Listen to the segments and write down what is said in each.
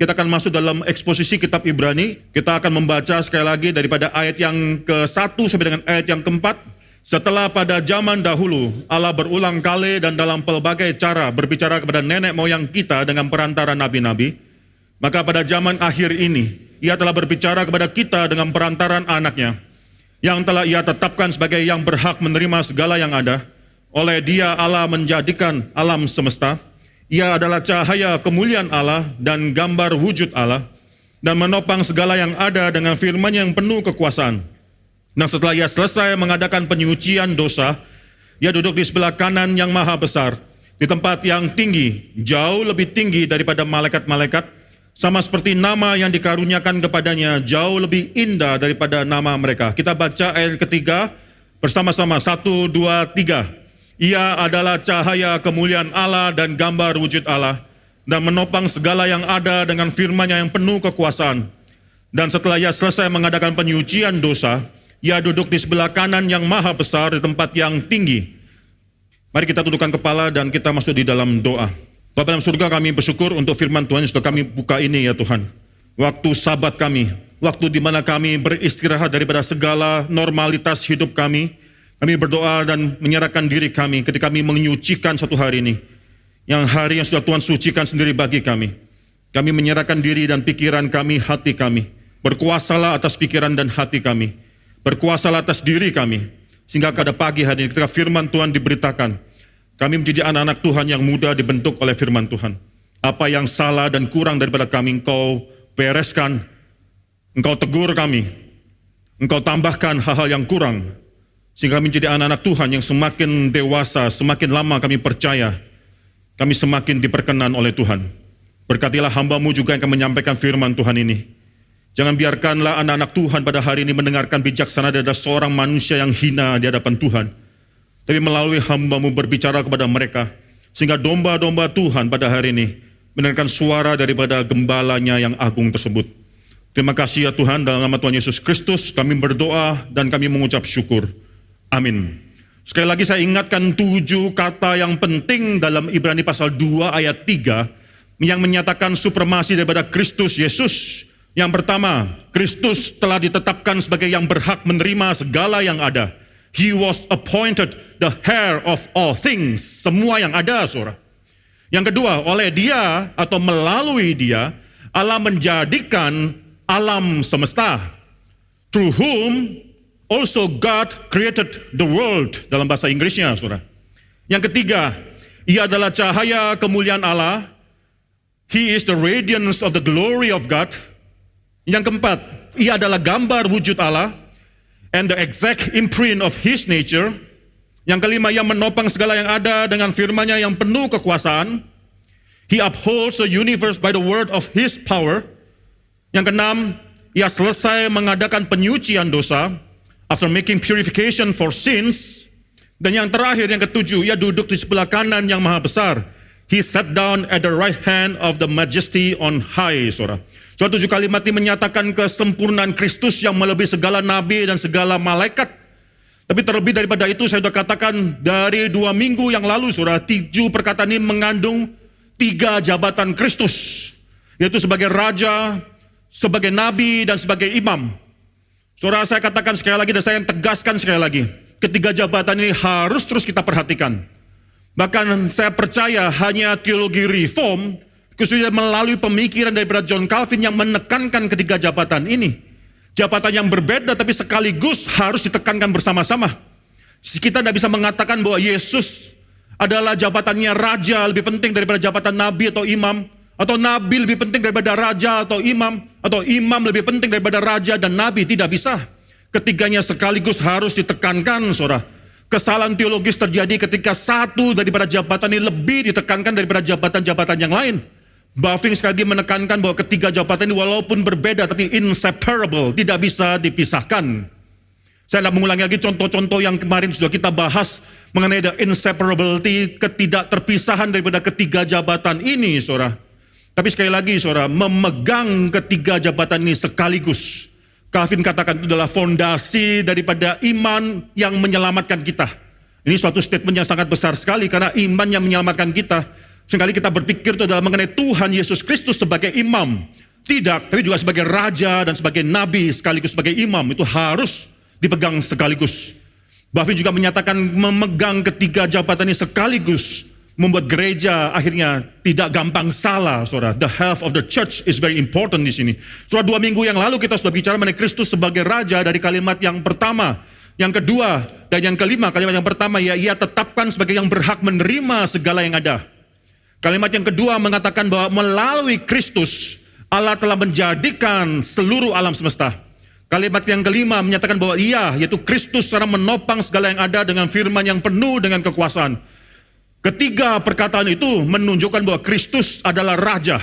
Kita akan masuk dalam eksposisi kitab Ibrani. Kita akan membaca sekali lagi daripada ayat yang ke-1 sampai dengan ayat yang ke-4. Setelah pada zaman dahulu, Allah berulang kali dan dalam pelbagai cara berbicara kepada nenek moyang kita dengan perantara nabi-nabi. Maka pada zaman akhir ini, Ia telah berbicara kepada kita dengan perantaran anaknya, yang telah Ia tetapkan sebagai yang berhak menerima segala yang ada. Oleh Dia Allah menjadikan alam semesta. Ia adalah cahaya kemuliaan Allah dan gambar wujud Allah, dan menopang segala yang ada dengan firman yang penuh kekuasaan. Nah, setelah Ia selesai mengadakan penyucian dosa, Ia duduk di sebelah kanan yang maha besar, di tempat yang tinggi, jauh lebih tinggi daripada malaikat-malaikat, sama seperti nama yang dikaruniakan kepadanya jauh lebih indah daripada nama mereka. Kita baca ayat ketiga bersama-sama, 1, 2, 3. Ia adalah cahaya kemuliaan Allah dan gambar wujud Allah, dan menopang segala yang ada dengan firman-Nya yang penuh kekuasaan. Dan setelah Ia selesai mengadakan penyucian dosa, Ia duduk di sebelah kanan yang maha besar di tempat yang tinggi. Mari kita tundukkan kepala dan kita masuk di dalam doa. Bapa dalam surga, kami bersyukur untuk firman Tuhan yang sudah kami buka ini ya Tuhan. Waktu sabat kami, waktu di mana kami beristirahat daripada segala normalitas hidup kami. Kami berdoa dan menyerahkan diri kami ketika kami menyucikan satu hari ini. Yang hari yang sudah Tuhan sucikan sendiri bagi kami. Kami menyerahkan diri dan pikiran kami, hati kami. Berkuasalah atas pikiran dan hati kami. Berkuasalah atas diri kami. Sehingga pada pagi hari ini ketika firman Tuhan diberitakan, kami menjadi anak-anak Tuhan yang mudah dibentuk oleh firman Tuhan. Apa yang salah dan kurang daripada kami, Engkau bereskan. Engkau tegur kami. Engkau tambahkan hal-hal yang kurang. Sehingga kami menjadi anak-anak Tuhan yang semakin dewasa, semakin lama kami percaya, kami semakin diperkenan oleh Tuhan. Berkatilah hamba-Mu juga yang akan menyampaikan firman Tuhan ini. Jangan biarkanlah anak-anak Tuhan pada hari ini mendengarkan bijaksana dari seorang manusia yang hina di hadapan Tuhan. Tapi melalui hamba-Mu berbicara kepada mereka, sehingga domba-domba Tuhan pada hari ini mendengarkan suara daripada gembalanya yang agung tersebut. Terima kasih ya Tuhan, dalam nama Tuhan Yesus Kristus kami berdoa dan kami mengucap syukur. Amin. Sekali lagi saya ingatkan 7 kata yang penting dalam Ibrani pasal 2 ayat 3 yang menyatakan supremasi daripada Kristus Yesus. Yang pertama, Kristus telah ditetapkan sebagai yang berhak menerima segala yang ada. He was appointed the heir of all things. Semua yang ada, saudara. Yang kedua, oleh Dia atau melalui Dia, Allah menjadikan alam semesta. Through whom also God created the world, dalam bahasa Inggrisnya, saudara. Yang ketiga, Ia adalah cahaya kemuliaan Allah. He is the radiance of the glory of God. Yang keempat, Ia adalah gambar wujud Allah and the exact imprint of His nature. Yang kelima, Ia menopang segala yang ada dengan firman-Nya yang penuh kekuasaan. He upholds the universe by the word of His power. Yang keenam, Ia selesai mengadakan penyucian dosa after making purification for sins. Dan yang terakhir, yang ketujuh, Ia duduk di sebelah kanan yang maha besar. He sat down at the right hand of the majesty on high, saudara. Suatu 7 kalimat ini menyatakan kesempurnaan Kristus yang melebihi segala nabi dan segala malaikat. Tapi terlebih daripada itu, saya sudah katakan dari 2 minggu yang lalu, saudara, 7 perkataan ini mengandung 3 jabatan Kristus. Yaitu sebagai raja, sebagai nabi, dan sebagai imam. Saudara, saya katakan sekali lagi dan saya tegaskan sekali lagi. Ketiga jabatan ini harus terus kita perhatikan. Bahkan saya percaya hanya teologi reform, khususnya melalui pemikiran daripada John Calvin yang menekankan ketiga jabatan ini. Jabatan yang berbeda tapi sekaligus harus ditekankan bersama-sama. Kita tidak bisa mengatakan bahwa Yesus adalah jabatannya raja lebih penting daripada jabatan nabi atau imam. Atau nabi lebih penting daripada raja atau imam lebih penting daripada raja dan nabi. Tidak bisa. Ketiganya sekaligus harus ditekankan, saudara. Kesalahan teologis terjadi ketika satu daripada jabatan ini lebih ditekankan daripada jabatan-jabatan yang lain. Buffing sekali lagi menekankan bahwa ketiga jabatan ini walaupun berbeda tapi inseparable, tidak bisa dipisahkan. Saya tidak mengulangi lagi contoh-contoh yang kemarin sudah kita bahas mengenai the inseparability, ketidakterpisahan daripada ketiga jabatan ini, saudara. Tapi sekali lagi, saudara, memegang ketiga jabatan ini sekaligus. Calvin katakan itu adalah fondasi daripada iman yang menyelamatkan kita. Ini suatu statement yang sangat besar sekali karena iman yang menyelamatkan kita Seringkali kita berpikir itu adalah mengenai Tuhan Yesus Kristus sebagai imam. Tidak, tapi juga sebagai raja dan sebagai nabi sekaligus sebagai imam. Itu harus dipegang sekaligus. Buffy juga menyatakan memegang ketiga jabatan ini sekaligus membuat gereja akhirnya tidak gampang salah, saudara. The health of the church is very important di sini. Saudara, 2 minggu yang lalu kita sudah bicara mengenai Kristus sebagai raja dari kalimat yang pertama, yang kedua, dan yang kelima. Kalimat yang pertama, ya, ia tetapkan sebagai yang berhak menerima segala yang ada. Kalimat yang kedua mengatakan bahwa melalui Kristus Allah telah menjadikan seluruh alam semesta. Kalimat yang kelima menyatakan bahwa ia, yaitu Kristus, secara menopang segala yang ada dengan firman yang penuh dengan kekuasaan. Ketiga perkataan itu menunjukkan bahwa Kristus adalah Raja.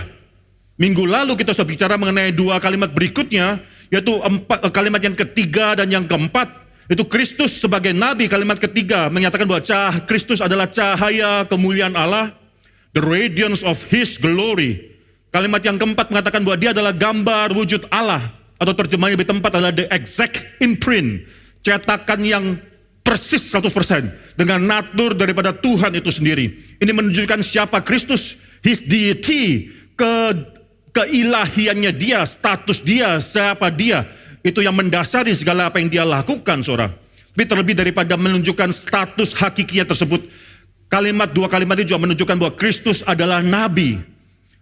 Minggu lalu kita sudah bicara mengenai 2 kalimat berikutnya, yaitu kalimat yang ketiga dan yang keempat, yaitu Kristus sebagai Nabi. Kalimat ketiga menyatakan bahwa Kristus adalah cahaya kemuliaan Allah, the radiance of His glory. Kalimat yang keempat mengatakan bahwa dia adalah gambar wujud Allah, atau terjemahnya lebih tempat adalah the exact imprint, cetakan yang persis 100% dengan natur daripada Tuhan itu sendiri. Ini menunjukkan siapa Kristus, His deity, keilahiannya dia, status dia, siapa dia. Itu yang mendasari segala apa yang dia lakukan, saudara. Tapi terlebih daripada menunjukkan status hakikinya tersebut, 2 kalimat itu juga menunjukkan bahwa Kristus adalah Nabi.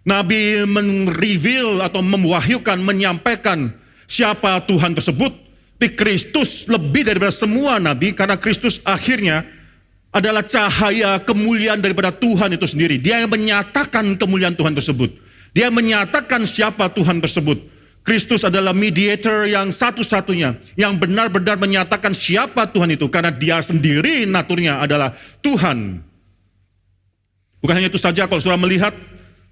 Nabi mereveal atau mewahyukan, menyampaikan siapa Tuhan tersebut. Tapi Kristus lebih daripada semua nabi, karena Kristus akhirnya adalah cahaya kemuliaan daripada Tuhan itu sendiri. Dia yang menyatakan kemuliaan Tuhan tersebut. Dia menyatakan siapa Tuhan tersebut. Kristus adalah mediator yang satu-satunya, yang benar-benar menyatakan siapa Tuhan itu, karena dia sendiri naturnya adalah Tuhan. Bukan hanya itu saja, kalau saudara melihat,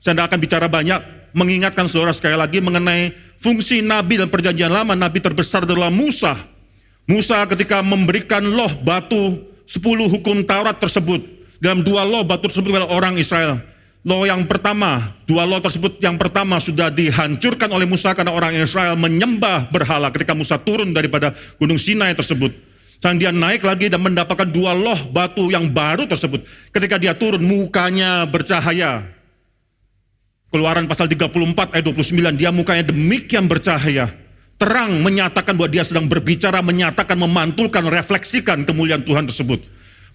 saya tidak akan bicara banyak, mengingatkan saudara sekali lagi mengenai fungsi Nabi dan perjanjian lama. Nabi terbesar adalah Musa. Musa ketika memberikan loh batu 10 hukum Taurat tersebut. Dalam 2 loh batu tersebut kepada orang Israel. Loh yang pertama, 2 loh tersebut yang pertama sudah dihancurkan oleh Musa karena orang Israel menyembah berhala ketika Musa turun daripada gunung Sinai tersebut. Sang dia naik lagi dan mendapatkan 2 loh batu yang baru tersebut. Ketika dia turun, mukanya bercahaya. Keluaran pasal 34 ayat 29, dia mukanya demikian bercahaya. Terang menyatakan bahwa dia sedang berbicara, menyatakan, memantulkan, refleksikan kemuliaan Tuhan tersebut.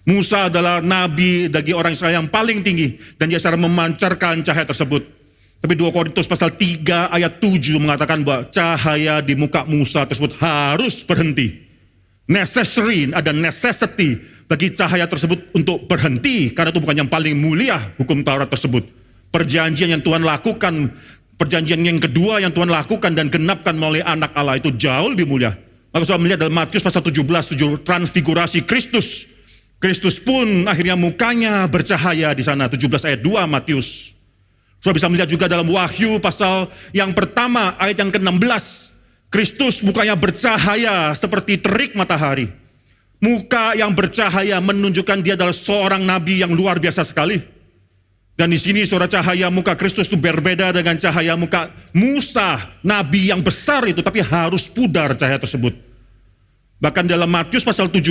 Musa adalah nabi bagi orang Israel yang paling tinggi, dan dia secara memancarkan cahaya tersebut. Tapi 2 Korintus pasal 3 ayat 7 mengatakan bahwa cahaya di muka Musa tersebut harus berhenti. Necessary, ada necessity bagi cahaya tersebut untuk berhenti, karena itu bukan yang paling mulia hukum Taurat tersebut. Perjanjian yang Tuhan lakukan, perjanjian yang kedua yang Tuhan lakukan dan genapkan melalui anak Allah itu jauh lebih mulia. Maka saudara melihat dalam Matius pasal 17, transfigurasi Kristus. Kristus pun akhirnya mukanya bercahaya di sana, 17 ayat 2 Matius. Saudara bisa melihat juga dalam Wahyu pasal yang pertama ayat yang ke-16. Kristus mukanya bercahaya seperti terik matahari. Muka yang bercahaya menunjukkan dia adalah seorang nabi yang luar biasa sekali. Dan di sini saudara, cahaya muka Kristus itu berbeda dengan cahaya muka Musa, nabi yang besar itu, tapi harus pudar cahaya tersebut. Bahkan dalam Matius pasal 17,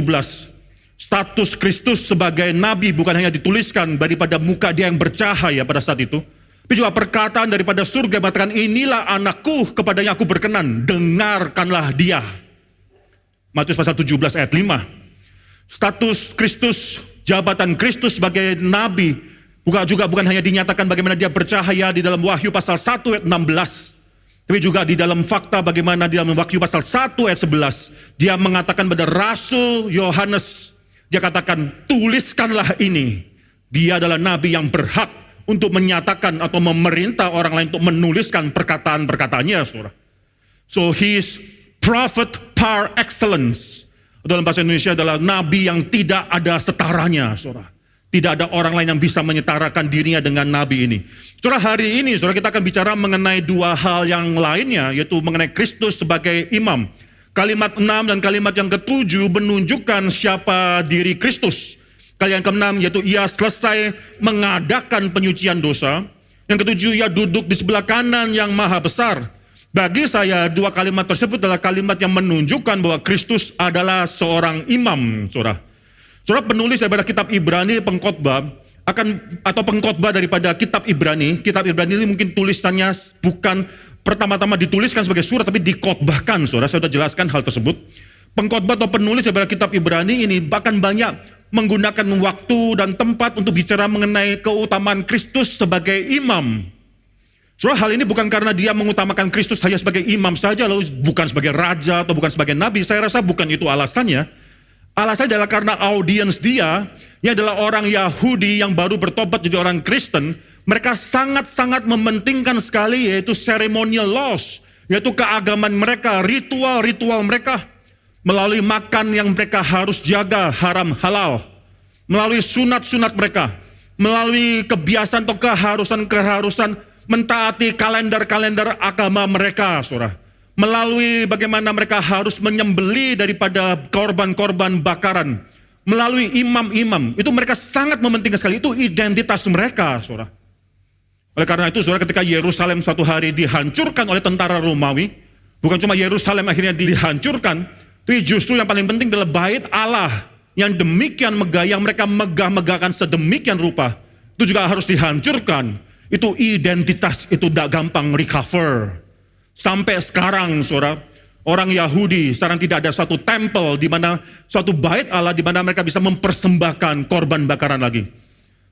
status Kristus sebagai nabi bukan hanya dituliskan daripada muka dia yang bercahaya pada saat itu, tapi juga perkataan daripada surga mengatakan, inilah anakku kepadanya aku berkenan, dengarkanlah dia. Matius pasal 17 ayat 5. Status Kristus, jabatan Kristus sebagai nabi bukan hanya dinyatakan bagaimana dia bercahaya di dalam Wahyu pasal 1 ayat 16, tapi juga di dalam fakta bagaimana di dalam Wahyu pasal 1 ayat 11, dia mengatakan pada Rasul Yohanes, dia katakan, tuliskanlah ini. Dia adalah nabi yang berhak untuk menyatakan atau memerintah orang lain untuk menuliskan perkataan-perkataannya, saudara. So his prophet par excellence, dalam bahasa Indonesia adalah nabi yang tidak ada setaranya, saudara. Tidak ada orang lain yang bisa menyetarakan dirinya dengan nabi ini. Saudara, hari ini saudara kita akan bicara mengenai 2 hal yang lainnya, yaitu mengenai Kristus sebagai imam. Kalimat 6 dan kalimat yang ke-7 menunjukkan siapa diri Kristus. Kalimat yang ke-6 yaitu ia selesai mengadakan penyucian dosa. Yang ke-7, ia duduk di sebelah kanan yang maha besar. Bagi saya 2 kalimat tersebut adalah kalimat yang menunjukkan bahwa Kristus adalah seorang imam, saudara. Saudara, penulis daripada kitab Ibrani pengkhotbah atau pengkhotbah daripada kitab Ibrani. Kitab Ibrani ini mungkin tulisannya bukan pertama-tama dituliskan sebagai surat, tapi dikhotbahkan, saudara. Saya sudah jelaskan hal tersebut. Pengkhotbah atau penulis daripada kitab Ibrani ini bahkan banyak menggunakan waktu dan tempat untuk bicara mengenai keutamaan Kristus sebagai imam. Saudara, hal ini bukan karena dia mengutamakan Kristus hanya sebagai imam saja, lalu bukan sebagai raja atau bukan sebagai nabi. Saya rasa bukan itu alasannya. Alasannya adalah karena audiens dia, yang adalah orang Yahudi yang baru bertobat jadi orang Kristen, mereka sangat-sangat mementingkan sekali yaitu ceremonial laws, yaitu keagamaan mereka, ritual-ritual mereka, melalui makan yang mereka harus jaga, haram halal, melalui sunat-sunat mereka, melalui kebiasaan atau keharusan-keharusan mentaati kalender-kalender agama mereka, saudara. Melalui bagaimana mereka harus menyembelih daripada korban-korban bakaran, melalui imam-imam, itu mereka sangat mementingkan sekali, itu identitas mereka, saudara. Oleh karena itu, saudara, ketika Yerusalem suatu hari dihancurkan oleh tentara Romawi, bukan cuma Yerusalem akhirnya dihancurkan, tapi justru yang paling penting adalah bait Allah yang demikian megah, yang mereka megah-megahkan sedemikian rupa, itu juga harus dihancurkan. Itu identitas, itu tidak gampang recover. Sampai sekarang, saudara, orang Yahudi sekarang tidak ada suatu tempel di mana suatu bait Allah di mana mereka bisa mempersembahkan korban bakaran lagi.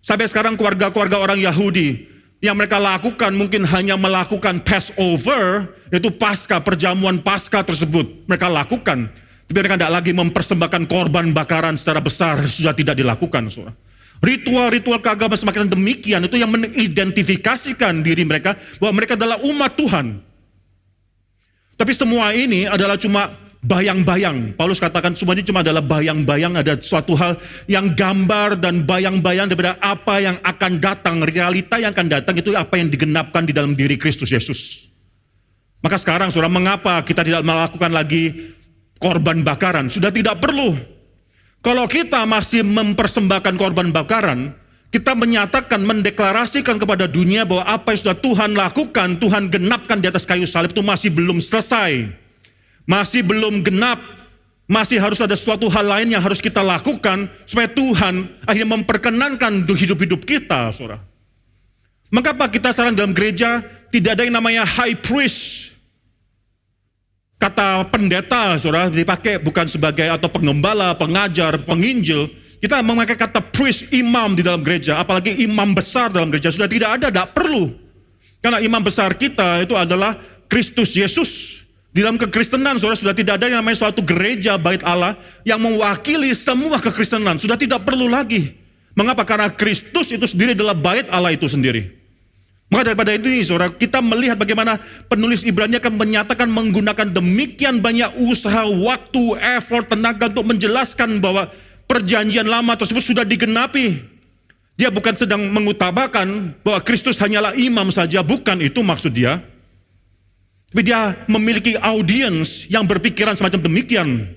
Sampai sekarang keluarga-keluarga orang Yahudi yang mereka lakukan mungkin hanya melakukan Passover, yaitu Paskah, perjamuan Paskah tersebut mereka lakukan, tapi mereka tidak lagi mempersembahkan korban bakaran secara besar, sudah tidak dilakukan, saudara. Ritual-ritual keagamaan semakin demikian itu yang mengidentifikasikan diri mereka bahwa mereka adalah umat Tuhan. Tapi semua ini adalah cuma bayang-bayang. Paulus katakan semuanya cuma adalah bayang-bayang, ada suatu hal yang gambar dan bayang-bayang daripada apa yang akan datang. Realita yang akan datang itu apa yang digenapkan di dalam diri Kristus Yesus. Maka sekarang, saudara, mengapa kita tidak melakukan lagi korban bakaran? Sudah tidak perlu. Kalau kita masih mempersembahkan korban bakaran, kita menyatakan, mendeklarasikan kepada dunia bahwa apa yang sudah Tuhan lakukan, Tuhan genapkan di atas kayu salib itu masih belum selesai. Masih belum genap. Masih harus ada suatu hal lain yang harus kita lakukan supaya Tuhan akhirnya memperkenankan hidup-hidup kita, saudara. Maka apa kita sekarang dalam gereja tidak ada yang namanya high priest. Kata pendeta, saudara, dipakai bukan sebagai atau pengembala, pengajar, penginjil. Kita memakai kata priest, imam di dalam gereja, apalagi imam besar dalam gereja, sudah tidak ada, tidak perlu. Karena imam besar kita itu adalah Kristus Yesus. Di dalam kekristenan, saudara, sudah tidak ada yang namanya suatu gereja bait Allah yang mewakili semua kekristenan, sudah tidak perlu lagi. Mengapa? Karena Kristus itu sendiri adalah bait Allah itu sendiri. Maka daripada itu, saudara, kita melihat bagaimana penulis Ibrani akan menyatakan menggunakan demikian banyak usaha, waktu, effort, tenaga untuk menjelaskan bahwa perjanjian lama tersebut sudah digenapi. Dia bukan sedang mengutamakan bahwa Kristus hanyalah imam saja, bukan itu maksud dia. Tapi dia memiliki audiens yang berpikiran semacam demikian,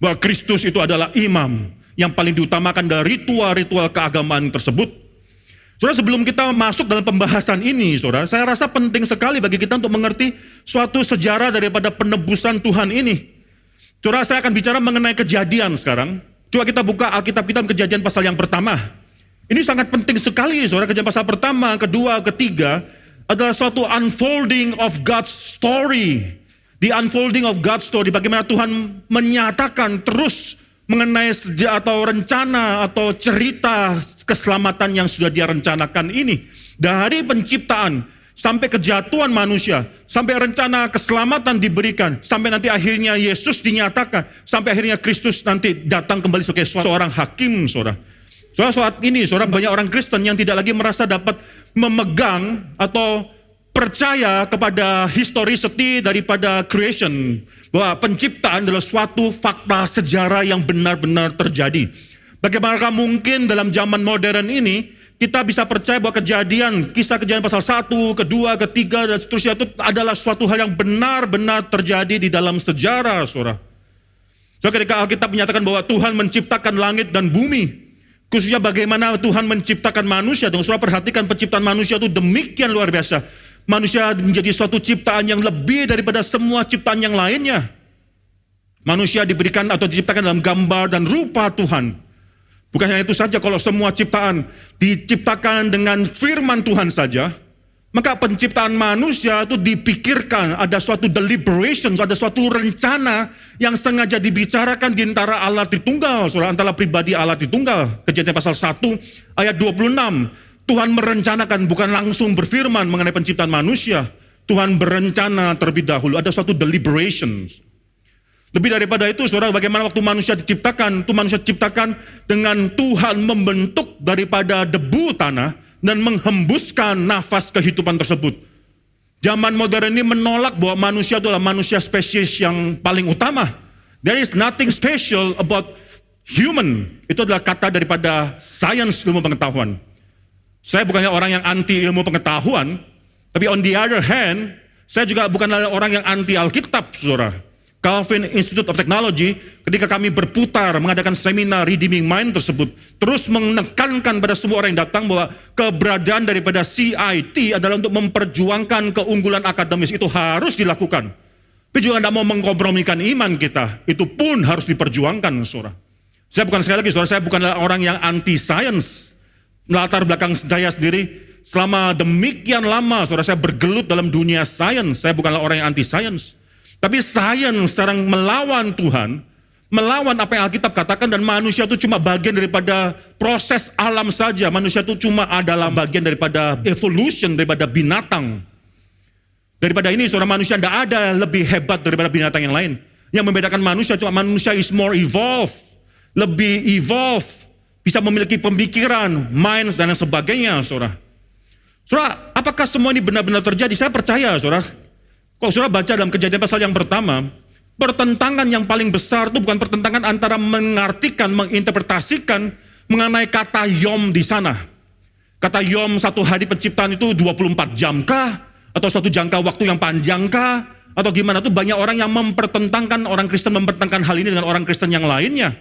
bahwa Kristus itu adalah imam yang paling diutamakan dari ritual-ritual keagamaan tersebut. Saudara, sebelum kita masuk dalam pembahasan ini, saudara, saya rasa penting sekali bagi kita untuk mengerti suatu sejarah daripada penebusan Tuhan ini. Saudara, saya akan bicara mengenai Kejadian sekarang. Coba kita buka Alkitab kita Kejadian pasal yang pertama. Ini sangat penting sekali, saudara. Kejadian pasal pertama, kedua, ketiga adalah suatu unfolding of God's story. The unfolding of God's story, bagaimana Tuhan menyatakan terus mengenai atau rencana atau cerita keselamatan yang sudah dia rencanakan ini. Dari penciptaan sampai kejatuhan manusia, sampai rencana keselamatan diberikan, sampai nanti akhirnya Yesus dinyatakan, sampai akhirnya Kristus nanti datang kembali sebagai seorang hakim, saudara. Saat ini, saudara, banyak orang Kristen yang tidak lagi merasa dapat memegang atau percaya kepada historicity daripada creation, bahwa penciptaan adalah suatu fakta sejarah yang benar-benar terjadi. Bagaimana mungkin dalam zaman modern ini kita bisa percaya bahwa kisah kejadian pasal 1, kedua, ketiga, dan seterusnya itu adalah suatu hal yang benar-benar terjadi di dalam sejarah, saudara. So, ketika Alkitab menyatakan bahwa Tuhan menciptakan langit dan bumi, khususnya bagaimana Tuhan menciptakan manusia, dong, saudara, perhatikan penciptaan manusia itu demikian luar biasa. Manusia menjadi suatu ciptaan yang lebih daripada semua ciptaan yang lainnya. Manusia diberikan atau diciptakan dalam gambar dan rupa Tuhan. Bukan hanya itu saja, kalau semua ciptaan diciptakan dengan firman Tuhan saja, maka penciptaan manusia itu dipikirkan, ada suatu deliberation, ada suatu rencana yang sengaja dibicarakan di antara Allah Tritunggal, saudara, antara pribadi Allah Tritunggal. Kejadian pasal 1 ayat 26, Tuhan merencanakan, bukan langsung berfirman mengenai penciptaan manusia. Tuhan berencana terlebih dahulu, ada suatu deliberation. Lebih daripada itu, saudara, bagaimana waktu manusia diciptakan, itu manusia diciptakan dengan Tuhan membentuk daripada debu tanah, dan menghembuskan nafas kehidupan tersebut. Zaman modern ini menolak bahwa manusia adalah manusia spesies yang paling utama. There is nothing special about human. Itu adalah kata daripada sains ilmu pengetahuan. Saya bukannya orang yang anti ilmu pengetahuan, tapi on the other hand, saya juga bukanlah orang yang anti Alkitab, saudara. Calvin Institute of Technology, ketika kami berputar mengadakan seminar Redeeming Mind tersebut, terus menekankan pada semua orang yang datang bahwa keberadaan daripada CIT adalah untuk memperjuangkan keunggulan akademis. Itu harus dilakukan. Tapi juga tidak mau mengkompromikan iman kita. Itu pun harus diperjuangkan, saudara. Saya bukan, sekali lagi saudara, saya bukanlah orang yang anti science. Latar belakang saya sendiri, selama demikian lama, saudara, saya bergelut dalam dunia sains. Saya bukanlah orang yang anti science. Tapi sains sekarang melawan Tuhan, melawan apa yang Alkitab katakan, dan manusia itu cuma bagian daripada proses alam saja. Manusia itu cuma adalah bagian daripada evolution, daripada binatang. Daripada ini, saudara, manusia tidak ada lebih hebat daripada binatang yang lain. Yang membedakan manusia cuma manusia is more evolved, lebih evolved, bisa memiliki pemikiran, minds, dan sebagainya, saudara. Saudara, apakah semua ini benar-benar terjadi? Saya percaya, saudara. Kalau saudara baca dalam Kejadian pasal yang pertama, pertentangan yang paling besar itu bukan pertentangan antara mengartikan, menginterpretasikan mengenai kata yom di sana. Kata yom, satu hari penciptaan itu 24 jam kah? Atau satu jangka waktu yang panjang kah? Atau gimana? Itu banyak orang yang mempertentangkan, orang Kristen mempertentangkan hal ini dengan orang Kristen yang lainnya.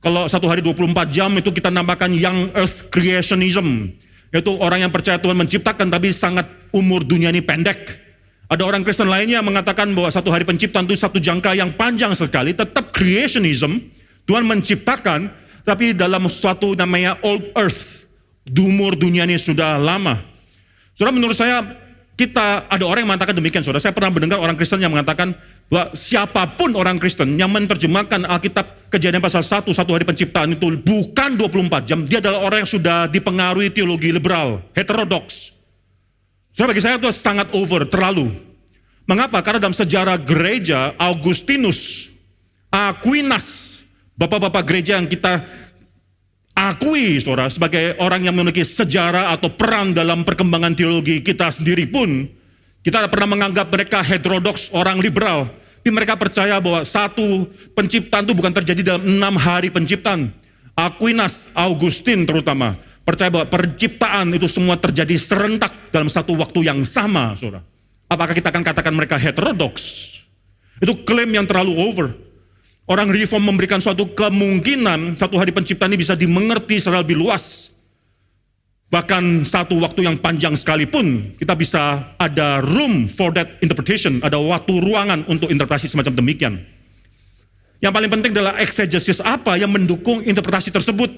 Kalau satu hari 24 jam itu kita namakan young earth creationism. Yaitu orang yang percaya Tuhan menciptakan tapi sangat umur dunia ini pendek. Ada orang Kristen lainnya mengatakan bahwa satu hari penciptaan itu satu jangka yang panjang sekali, tetap creationism, Tuhan menciptakan, tapi dalam suatu namanya old earth, umur dunia ini sudah lama. Saudara, menurut saya, ada orang yang mengatakan demikian, saudara. Saya pernah mendengar orang Kristen yang mengatakan bahwa siapapun orang Kristen yang menerjemahkan Alkitab Kejadian pasal 1, satu hari penciptaan itu bukan 24 jam, dia adalah orang yang sudah dipengaruhi teologi liberal, heterodoks. Saudara, bagi saya itu sangat over, terlalu. Mengapa? Karena dalam sejarah gereja, Augustinus, Aquinas, bapak-bapak gereja yang kita akui, saudara, sebagai orang yang memiliki sejarah atau peran dalam perkembangan teologi kita sendiri pun, kita pernah menganggap mereka heterodoks, orang liberal. Tapi mereka percaya bahwa satu penciptaan itu bukan terjadi dalam 6 hari penciptaan. Aquinas, Augustin terutama, percaya bahwa penciptaan itu semua terjadi serentak dalam satu waktu yang sama, saudara. Apakah kita akan katakan mereka heterodoks? Itu klaim yang terlalu over. Orang reform memberikan suatu kemungkinan satu hari penciptaan ini bisa dimengerti secara lebih luas. Bahkan satu waktu yang panjang sekalipun, kita bisa ada room for that interpretation, ada waktu ruangan untuk interpretasi semacam demikian. Yang paling penting adalah exegesis apa yang mendukung interpretasi tersebut.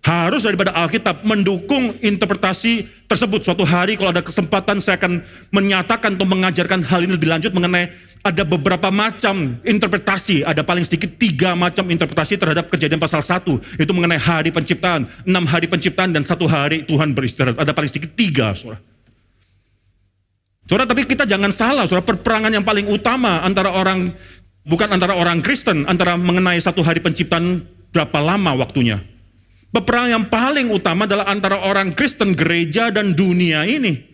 Harus daripada Alkitab mendukung interpretasi tersebut. Suatu hari kalau ada kesempatan saya akan menyatakan atau mengajarkan hal ini lebih lanjut mengenai ada beberapa macam interpretasi. Ada paling sedikit 3 macam interpretasi terhadap Kejadian pasal 1. Itu mengenai hari penciptaan, 6 hari penciptaan, dan 1 hari Tuhan beristirahat. Ada paling sedikit 3, saudara. Saudara, tapi kita jangan salah, saudara. Perperangan yang paling utama bukan antara orang Kristen, antara mengenai 1 hari penciptaan berapa lama waktunya. Peperangan yang paling utama adalah antara orang Kristen, gereja, dan dunia ini.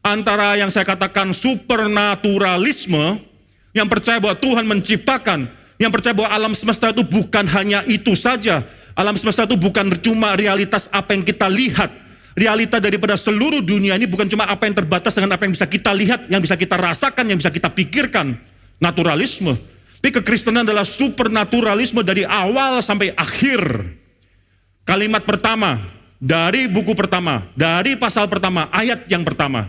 Antara yang saya katakan supernaturalisme, yang percaya bahwa Tuhan menciptakan, yang percaya bahwa alam semesta itu bukan hanya itu saja. Alam semesta itu bukan cuma realitas apa yang kita lihat. Realita daripada seluruh dunia ini bukan cuma apa yang terbatas dengan apa yang bisa kita lihat, yang bisa kita rasakan, yang bisa kita pikirkan. Naturalisme. Tapi kekristenan adalah supernaturalisme dari awal sampai akhir. Kalimat pertama, dari buku pertama, dari pasal pertama, ayat yang pertama.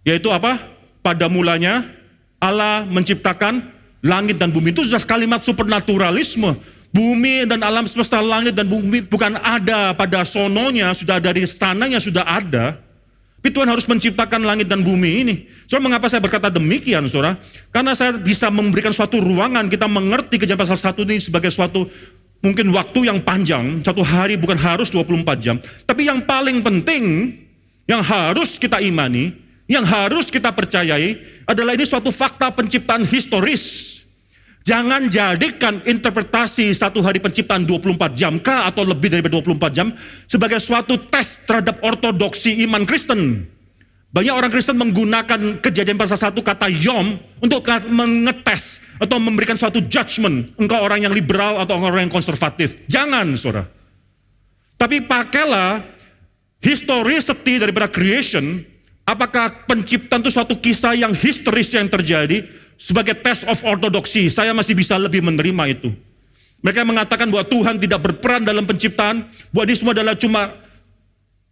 Yaitu apa? Pada mulanya Allah menciptakan langit dan bumi. Itu sudah kalimat supernaturalisme. Bumi dan alam semesta langit dan bumi bukan ada pada sononya, sudah dari sananya sudah ada. Tapi Tuhan harus menciptakan langit dan bumi ini. Saudara, mengapa saya berkata demikian, saudara? Karena saya bisa memberikan suatu ruangan, kita mengerti Kejadian pasal 1 ini sebagai suatu mungkin waktu yang panjang, satu hari bukan harus 24 jam. Tapi yang paling penting, yang harus kita imani, yang harus kita percayai, adalah ini suatu fakta penciptaan historis. Jangan jadikan interpretasi satu hari penciptaan 24 jam kah atau lebih dari 24 jam sebagai suatu tes terhadap ortodoksi iman Kristen. Banyak orang Kristen menggunakan Kejadian pasal 1 kata yom untuk mengetes atau memberikan suatu judgment. Engkau orang yang liberal atau orang yang konservatif. Jangan, saudara. Tapi pakailah historicity daripada creation. Apakah penciptaan itu suatu kisah yang historis yang terjadi? Sebagai test of ortodoksi, saya masih bisa lebih menerima itu. Mereka mengatakan bahwa Tuhan tidak berperan dalam penciptaan, bahwa ini semua adalah cuma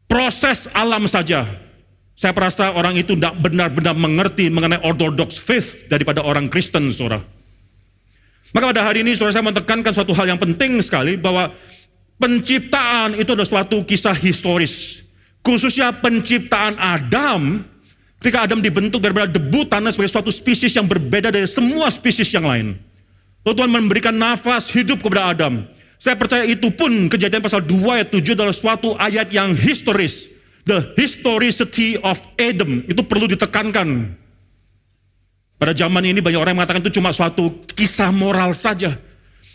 proses alam saja. Saya perasa orang itu tidak benar-benar mengerti mengenai orthodox faith daripada orang Kristen, saudara. Maka pada hari ini, saudara, saya menekankan suatu hal yang penting sekali, bahwa penciptaan itu adalah suatu kisah historis. Khususnya penciptaan Adam. Ketika Adam dibentuk daripada debu tanah sebagai suatu spesies yang berbeda dari semua spesies yang lain. Lalu Tuhan memberikan nafas hidup kepada Adam. Saya percaya itu pun Kejadian pasal 2 ayat 7 adalah suatu ayat yang historis. The historicity of Adam. Itu perlu ditekankan. Pada zaman ini banyak orang yang mengatakan itu cuma suatu kisah moral saja.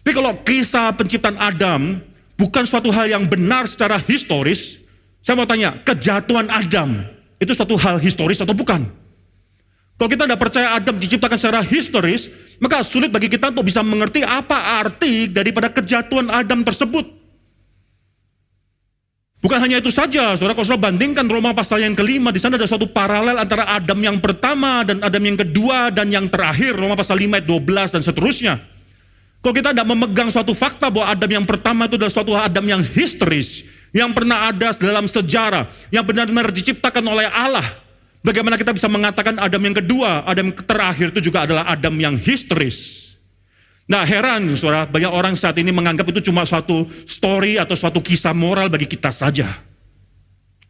Tapi kalau kisah penciptaan Adam bukan suatu hal yang benar secara historis, saya mau tanya, kejatuhan Adam itu suatu hal historis atau bukan? Kalau kita tidak percaya Adam diciptakan secara historis, maka sulit bagi kita untuk bisa mengerti apa arti daripada kejatuhan Adam tersebut. Bukan hanya itu saja, saudara, kalau saudara bandingkan Roma pasal yang kelima, di sana ada suatu paralel antara Adam yang pertama dan Adam yang kedua dan yang terakhir, Roma pasal 5 ayat 12 dan seterusnya. Kalau kita tidak memegang suatu fakta bahwa Adam yang pertama itu adalah suatu Adam yang historis, yang pernah ada dalam sejarah, yang benar-benar diciptakan oleh Allah. Bagaimana kita bisa mengatakan Adam yang kedua, Adam yang terakhir itu juga adalah Adam yang historis. Nah, heran, saudara, banyak orang saat ini menganggap itu cuma suatu story atau suatu kisah moral bagi kita saja.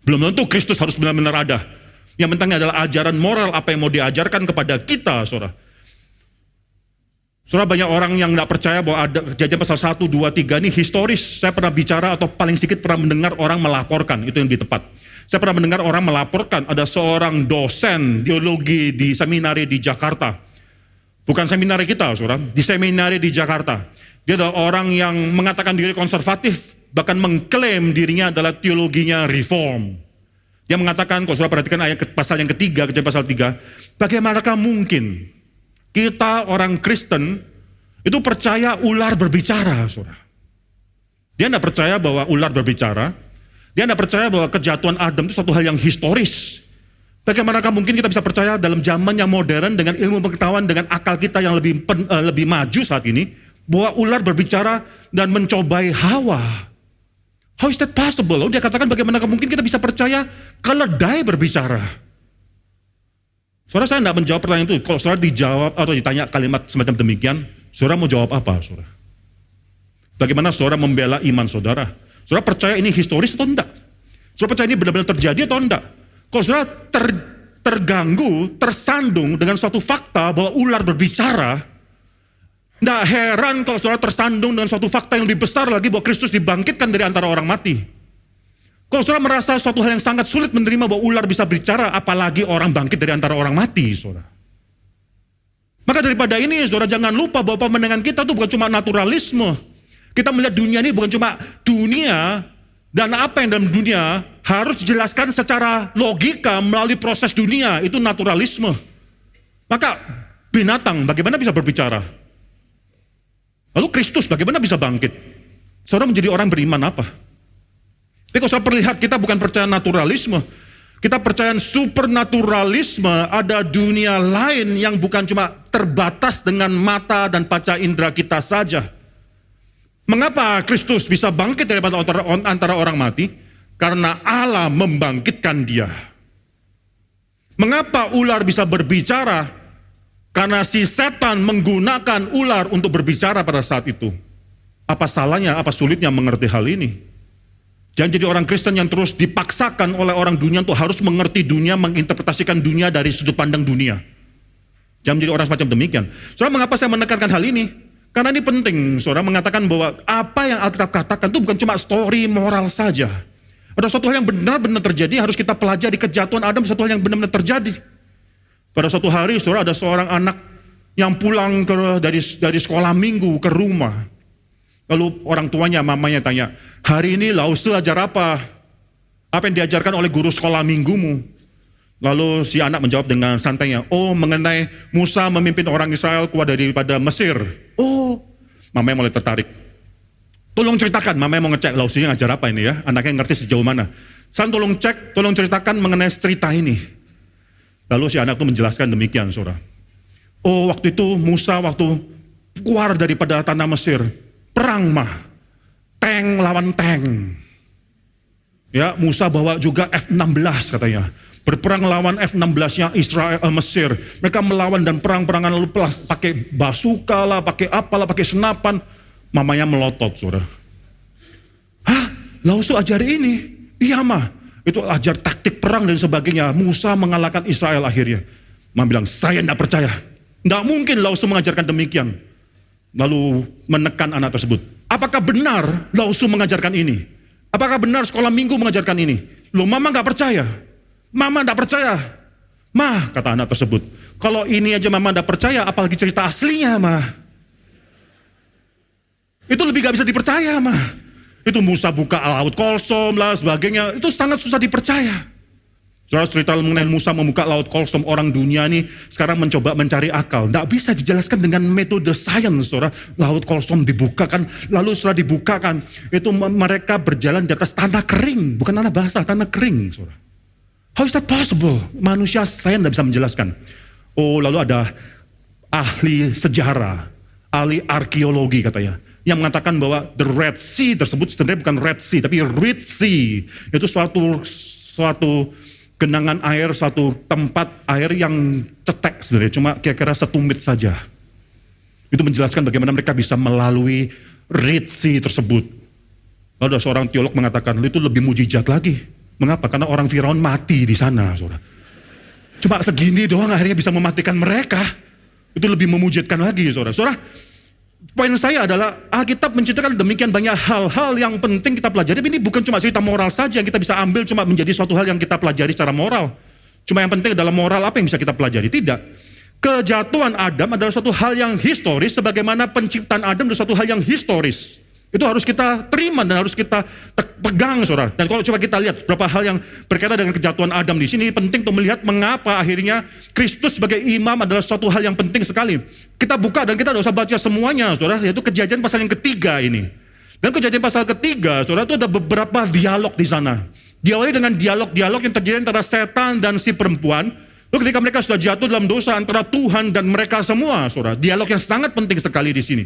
Belum tentu Kristus harus benar-benar ada. Yang penting adalah ajaran moral apa yang mau diajarkan kepada kita, saudara. Saudara, banyak orang yang tidak percaya bahwa ada Kejadian pasal 1, 2, 3 ini historis. Saya pernah bicara atau paling sedikit pernah mendengar orang melaporkan, itu yang lebih tepat. Saya pernah mendengar orang melaporkan ada seorang dosen teologi di seminari di Jakarta. Bukan seminari kita, saudara, di seminari di Jakarta. Dia adalah orang yang mengatakan diri konservatif, bahkan mengklaim dirinya adalah teologinya reform. Dia mengatakan, kalau saudara perhatikan ayat pasal yang ketiga, Kejadian pasal 3, bagaimanakah mungkin kita orang Kristen itu percaya ular berbicara, saudara. Dia tidak percaya bahwa ular berbicara. Dia tidak percaya bahwa kejatuhan Adam itu suatu hal yang historis. Bagaimanakah mungkin kita bisa percaya dalam zaman yang modern dengan ilmu pengetahuan, dengan akal kita yang lebih maju saat ini, bahwa ular berbicara dan mencobai Hawa. How is that possible? Lalu dia katakan bagaimanakah mungkin kita bisa percaya keledai berbicara. Saudara, saya tidak menjawab pertanyaan itu. Kalau saudara dijawab atau ditanya kalimat semacam demikian, saudara mau jawab apa, saudara? Bagaimana saudara membela iman saudara? Saudara percaya ini historis atau tidak? Saudara percaya ini benar-benar terjadi atau tidak? Kalau saudara terganggu, tersandung dengan suatu fakta bahwa ular berbicara, tidak heran kalau saudara tersandung dengan suatu fakta yang lebih besar lagi bahwa Kristus dibangkitkan dari antara orang mati. Kalau saudara merasa suatu hal yang sangat sulit menerima bahwa ular bisa bicara, apalagi orang bangkit dari antara orang mati, saudara. Maka daripada ini, saudara, jangan lupa bahwa pemandangan kita itu bukan cuma naturalisme. Kita melihat dunia ini bukan cuma dunia, dan apa yang dalam dunia harus dijelaskan secara logika melalui proses dunia, itu naturalisme. Maka binatang bagaimana bisa berbicara? Lalu Kristus bagaimana bisa bangkit? Saudara menjadi orang beriman apa? Tapi kalau saya perlihat, kita bukan percaya naturalisme, kita percaya supernaturalisme, ada dunia lain yang bukan cuma terbatas dengan mata dan panca indera kita saja. Mengapa Kristus bisa bangkit daripada antara orang mati? Karena Allah membangkitkan dia. Mengapa ular bisa berbicara? Karena si setan menggunakan ular untuk berbicara pada saat itu. Apa salahnya, apa sulitnya mengerti hal ini? Jangan jadi orang Kristen yang terus dipaksakan oleh orang dunia untuk harus mengerti dunia, menginterpretasikan dunia dari sudut pandang dunia. Jangan menjadi orang semacam demikian. Saudara, mengapa saya menekankan hal ini? Karena ini penting, saudara, mengatakan bahwa apa yang Alkitab katakan itu bukan cuma story moral saja. Ada suatu hal yang benar-benar terjadi, harus kita pelajari. Kejatuhan Adam, suatu hal yang benar-benar terjadi. Pada suatu hari, saudara, ada seorang anak yang pulang dari sekolah minggu ke rumah. Lalu orang tuanya, mamanya tanya, hari ini Lause ajar apa? Apa yang diajarkan oleh guru sekolah minggumu? Lalu si anak menjawab dengan santainya, oh, mengenai Musa memimpin orang Israel keluar daripada Mesir. Oh, mamanya mulai tertarik. Tolong ceritakan, mamanya mau ngecek Lause ngajar apa ini ya, anaknya ngerti sejauh mana. Tolong cek, tolong ceritakan mengenai cerita ini. Lalu si anak itu menjelaskan demikian, saudara. Oh, waktu itu Musa waktu keluar daripada tanah Mesir, perang mah, tank lawan tank. Ya, Musa bawa juga F-16 katanya. Berperang lawan F-16-nya Israel, Mesir. Mereka melawan dan perang-perangan lalu pakai basuka lah, pakai apalah, pakai senapan. Mamanya melotot, saudara. Hah? Lausu ajari ini? Iya mah. Itu ajar taktik perang dan sebagainya. Musa mengalahkan Israel akhirnya. Mama bilang, saya tidak percaya. Tidak mungkin Lausu mengajarkan demikian. Lalu menekan anak tersebut. Apakah benar Lausu mengajarkan ini? Apakah benar sekolah minggu mengajarkan ini? Loh, mama nggak percaya. Mama nggak percaya. Mah, kata anak tersebut. Kalau ini aja mama nggak percaya, apalagi cerita aslinya, mah. Itu lebih gak bisa dipercaya, mah. Itu Musa buka laut Kolsom lah, sebagainya. Itu sangat susah dipercaya. Saudara, cerita mengenai Musa membuka laut Kolsom, orang dunia ini sekarang mencoba mencari akal. Tidak bisa dijelaskan dengan metode sains, saudara. Laut Kolsom dibukakan, lalu setelah dibukakan, itu mereka berjalan di atas tanah kering. Bukan tanah basah, tanah kering, saudara. How is that possible? Manusia sains tidak bisa menjelaskan. Oh, lalu ada ahli sejarah, ahli arkeologi katanya, yang mengatakan bahwa the Red Sea tersebut sebenarnya bukan Red Sea, tapi Red Sea. Itu suatu genangan air, suatu tempat air yang cetek sebenarnya, cuma kira-kira setumit saja. Itu menjelaskan bagaimana mereka bisa melalui Red Sea tersebut. Lalu ada seorang teolog mengatakan, itu lebih mujizat lagi. Mengapa? Karena orang Firaun mati di sana, saudara. Cuma segini doang akhirnya bisa mematikan mereka. Itu lebih memujizatkan lagi, saudara. Saudara, poin saya adalah Alkitab menceritakan demikian banyak hal-hal yang penting kita pelajari. Tapi ini bukan cuma cerita moral saja yang kita bisa ambil cuma menjadi suatu hal yang kita pelajari secara moral. Cuma yang penting adalah moral apa yang bisa kita pelajari. Tidak. Kejatuhan Adam adalah suatu hal yang historis, sebagaimana penciptaan Adam adalah suatu hal yang historis. Itu harus kita terima dan harus kita pegang, saudara. Dan kalau coba kita lihat beberapa hal yang berkaitan dengan kejatuhan Adam di sini, penting untuk melihat mengapa akhirnya Kristus sebagai imam adalah suatu hal yang penting sekali. Kita buka dan kita tidak usah baca semuanya, saudara. Yaitu Kejadian pasal yang ketiga ini. Dan Kejadian pasal ketiga, saudara, itu ada beberapa dialog di sana. Diawali dengan dialog-dialog yang terjadi antara setan dan si perempuan. Lalu ketika mereka sudah jatuh dalam dosa antara Tuhan dan mereka semua, saudara. Dialog yang sangat penting sekali di sini.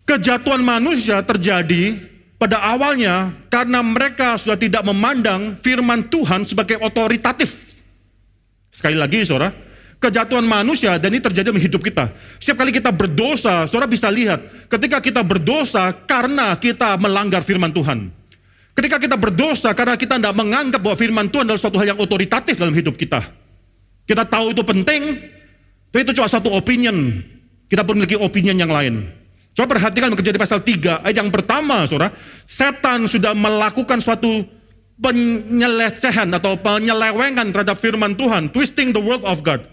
Kejatuhan manusia terjadi pada awalnya karena mereka sudah tidak memandang firman Tuhan sebagai otoritatif. Sekali lagi, saudara, kejatuhan manusia, dan ini terjadi dalam hidup kita. Setiap kali kita berdosa, saudara bisa lihat, ketika kita berdosa karena kita melanggar firman Tuhan. Ketika kita berdosa karena kita tidak menganggap bahwa firman Tuhan adalah suatu hal yang otoritatif dalam hidup kita. Kita tahu itu penting, tapi itu cuma satu opinion. Kita pun memiliki opinion yang lain. Coba perhatikan Kejadian pasal 3, ayat yang pertama, saudara. Setan sudah melakukan suatu penyelecehan atau penyelewengan terhadap firman Tuhan. Twisting the word of God.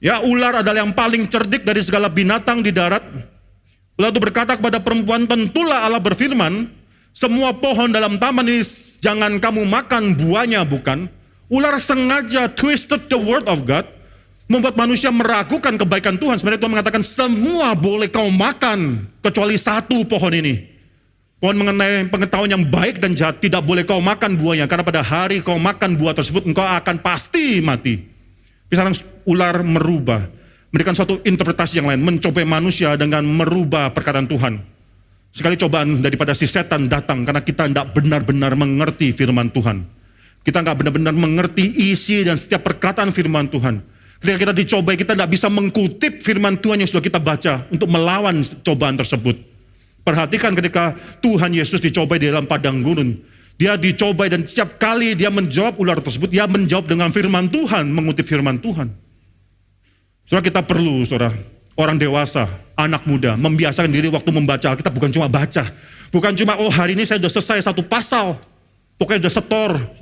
Ya, ular adalah yang paling cerdik dari segala binatang di darat. Lalu berkata kepada perempuan, tentulah Allah berfirman, semua pohon dalam taman ini jangan kamu makan buahnya, bukan? Ular sengaja twisted the word of God, membuat manusia meragukan kebaikan Tuhan. Sebenarnya Tuhan mengatakan semua boleh kau makan, kecuali satu pohon ini. Pohon mengenai pengetahuan yang baik dan jahat, tidak boleh kau makan buahnya, karena pada hari kau makan buah tersebut, engkau akan pasti mati. Sekarang ular merubah, memberikan suatu interpretasi yang lain, mencobai manusia dengan merubah perkataan Tuhan. Sekali cobaan daripada si setan datang, karena kita tidak benar-benar mengerti firman Tuhan. Kita tidak benar-benar mengerti isi dan setiap perkataan firman Tuhan. Ketika kita dicobai, kita tidak bisa mengkutip firman Tuhan yang sudah kita baca untuk melawan cobaan tersebut. Perhatikan ketika Tuhan Yesus dicobai di dalam padang gurun. Dia dicobai dan setiap kali dia menjawab ular tersebut, dia menjawab dengan firman Tuhan, mengutip firman Tuhan. Saudara, kita perlu, saudara, orang dewasa, anak muda, membiasakan diri waktu membaca Alkitab bukan cuma baca. Bukan cuma, oh hari ini saya sudah selesai satu pasal. Pokoknya sudah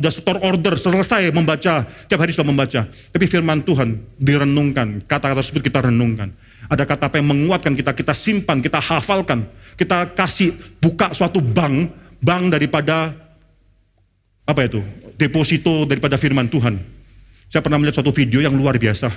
setor order, selesai membaca, tiap hari sudah membaca. Tapi firman Tuhan direnungkan, kata-kata tersebut kita renungkan. Ada kata apa yang menguatkan kita, kita simpan, kita hafalkan. Kita kasih, buka suatu bank daripada, apa itu, deposito daripada firman Tuhan. Saya pernah melihat suatu video yang luar biasa.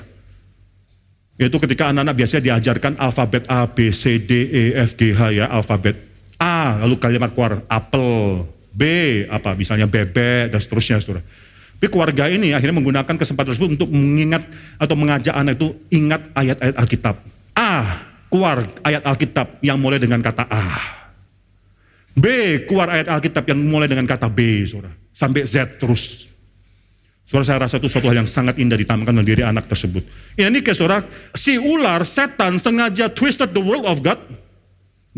Yaitu ketika anak-anak biasanya diajarkan alfabet A, B, C, D, E, F, G, H ya, alfabet A, lalu kalimat keluar, apel, B, apa misalnya bebek, dan seterusnya, saudara. Tapi keluarga ini akhirnya menggunakan kesempatan tersebut untuk mengingat atau mengajak anak itu ingat ayat-ayat Alkitab. A, keluar ayat Alkitab yang mulai dengan kata A. B, keluar ayat Alkitab yang mulai dengan kata B, saudara. Sampai Z terus. Saudara, saya rasa itu suatu hal yang sangat indah ditampilkan dalam diri anak tersebut. Ini saudara, si ular, setan sengaja twisted the word of God.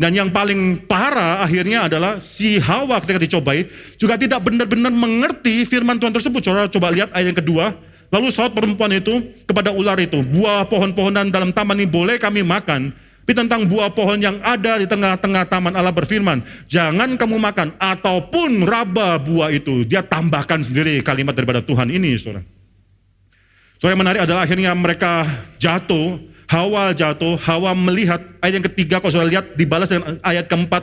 Dan yang paling parah akhirnya adalah si Hawa ketika dicobai juga tidak benar-benar mengerti firman Tuhan tersebut. Saudara coba lihat ayat yang kedua. Lalu saud perempuan itu kepada ular itu, buah pohon-pohonan dalam taman ini boleh kami makan. Tapi tentang buah pohon yang ada di tengah-tengah taman Allah berfirman, jangan kamu makan ataupun raba buah itu. Dia tambahkan sendiri kalimat daripada Tuhan ini, saudara. Saudara, yang menarik adalah akhirnya mereka jatuh. Hawa jatuh, Hawa melihat, ayat yang ketiga kalau saudara lihat dibalas dengan ayat keempat.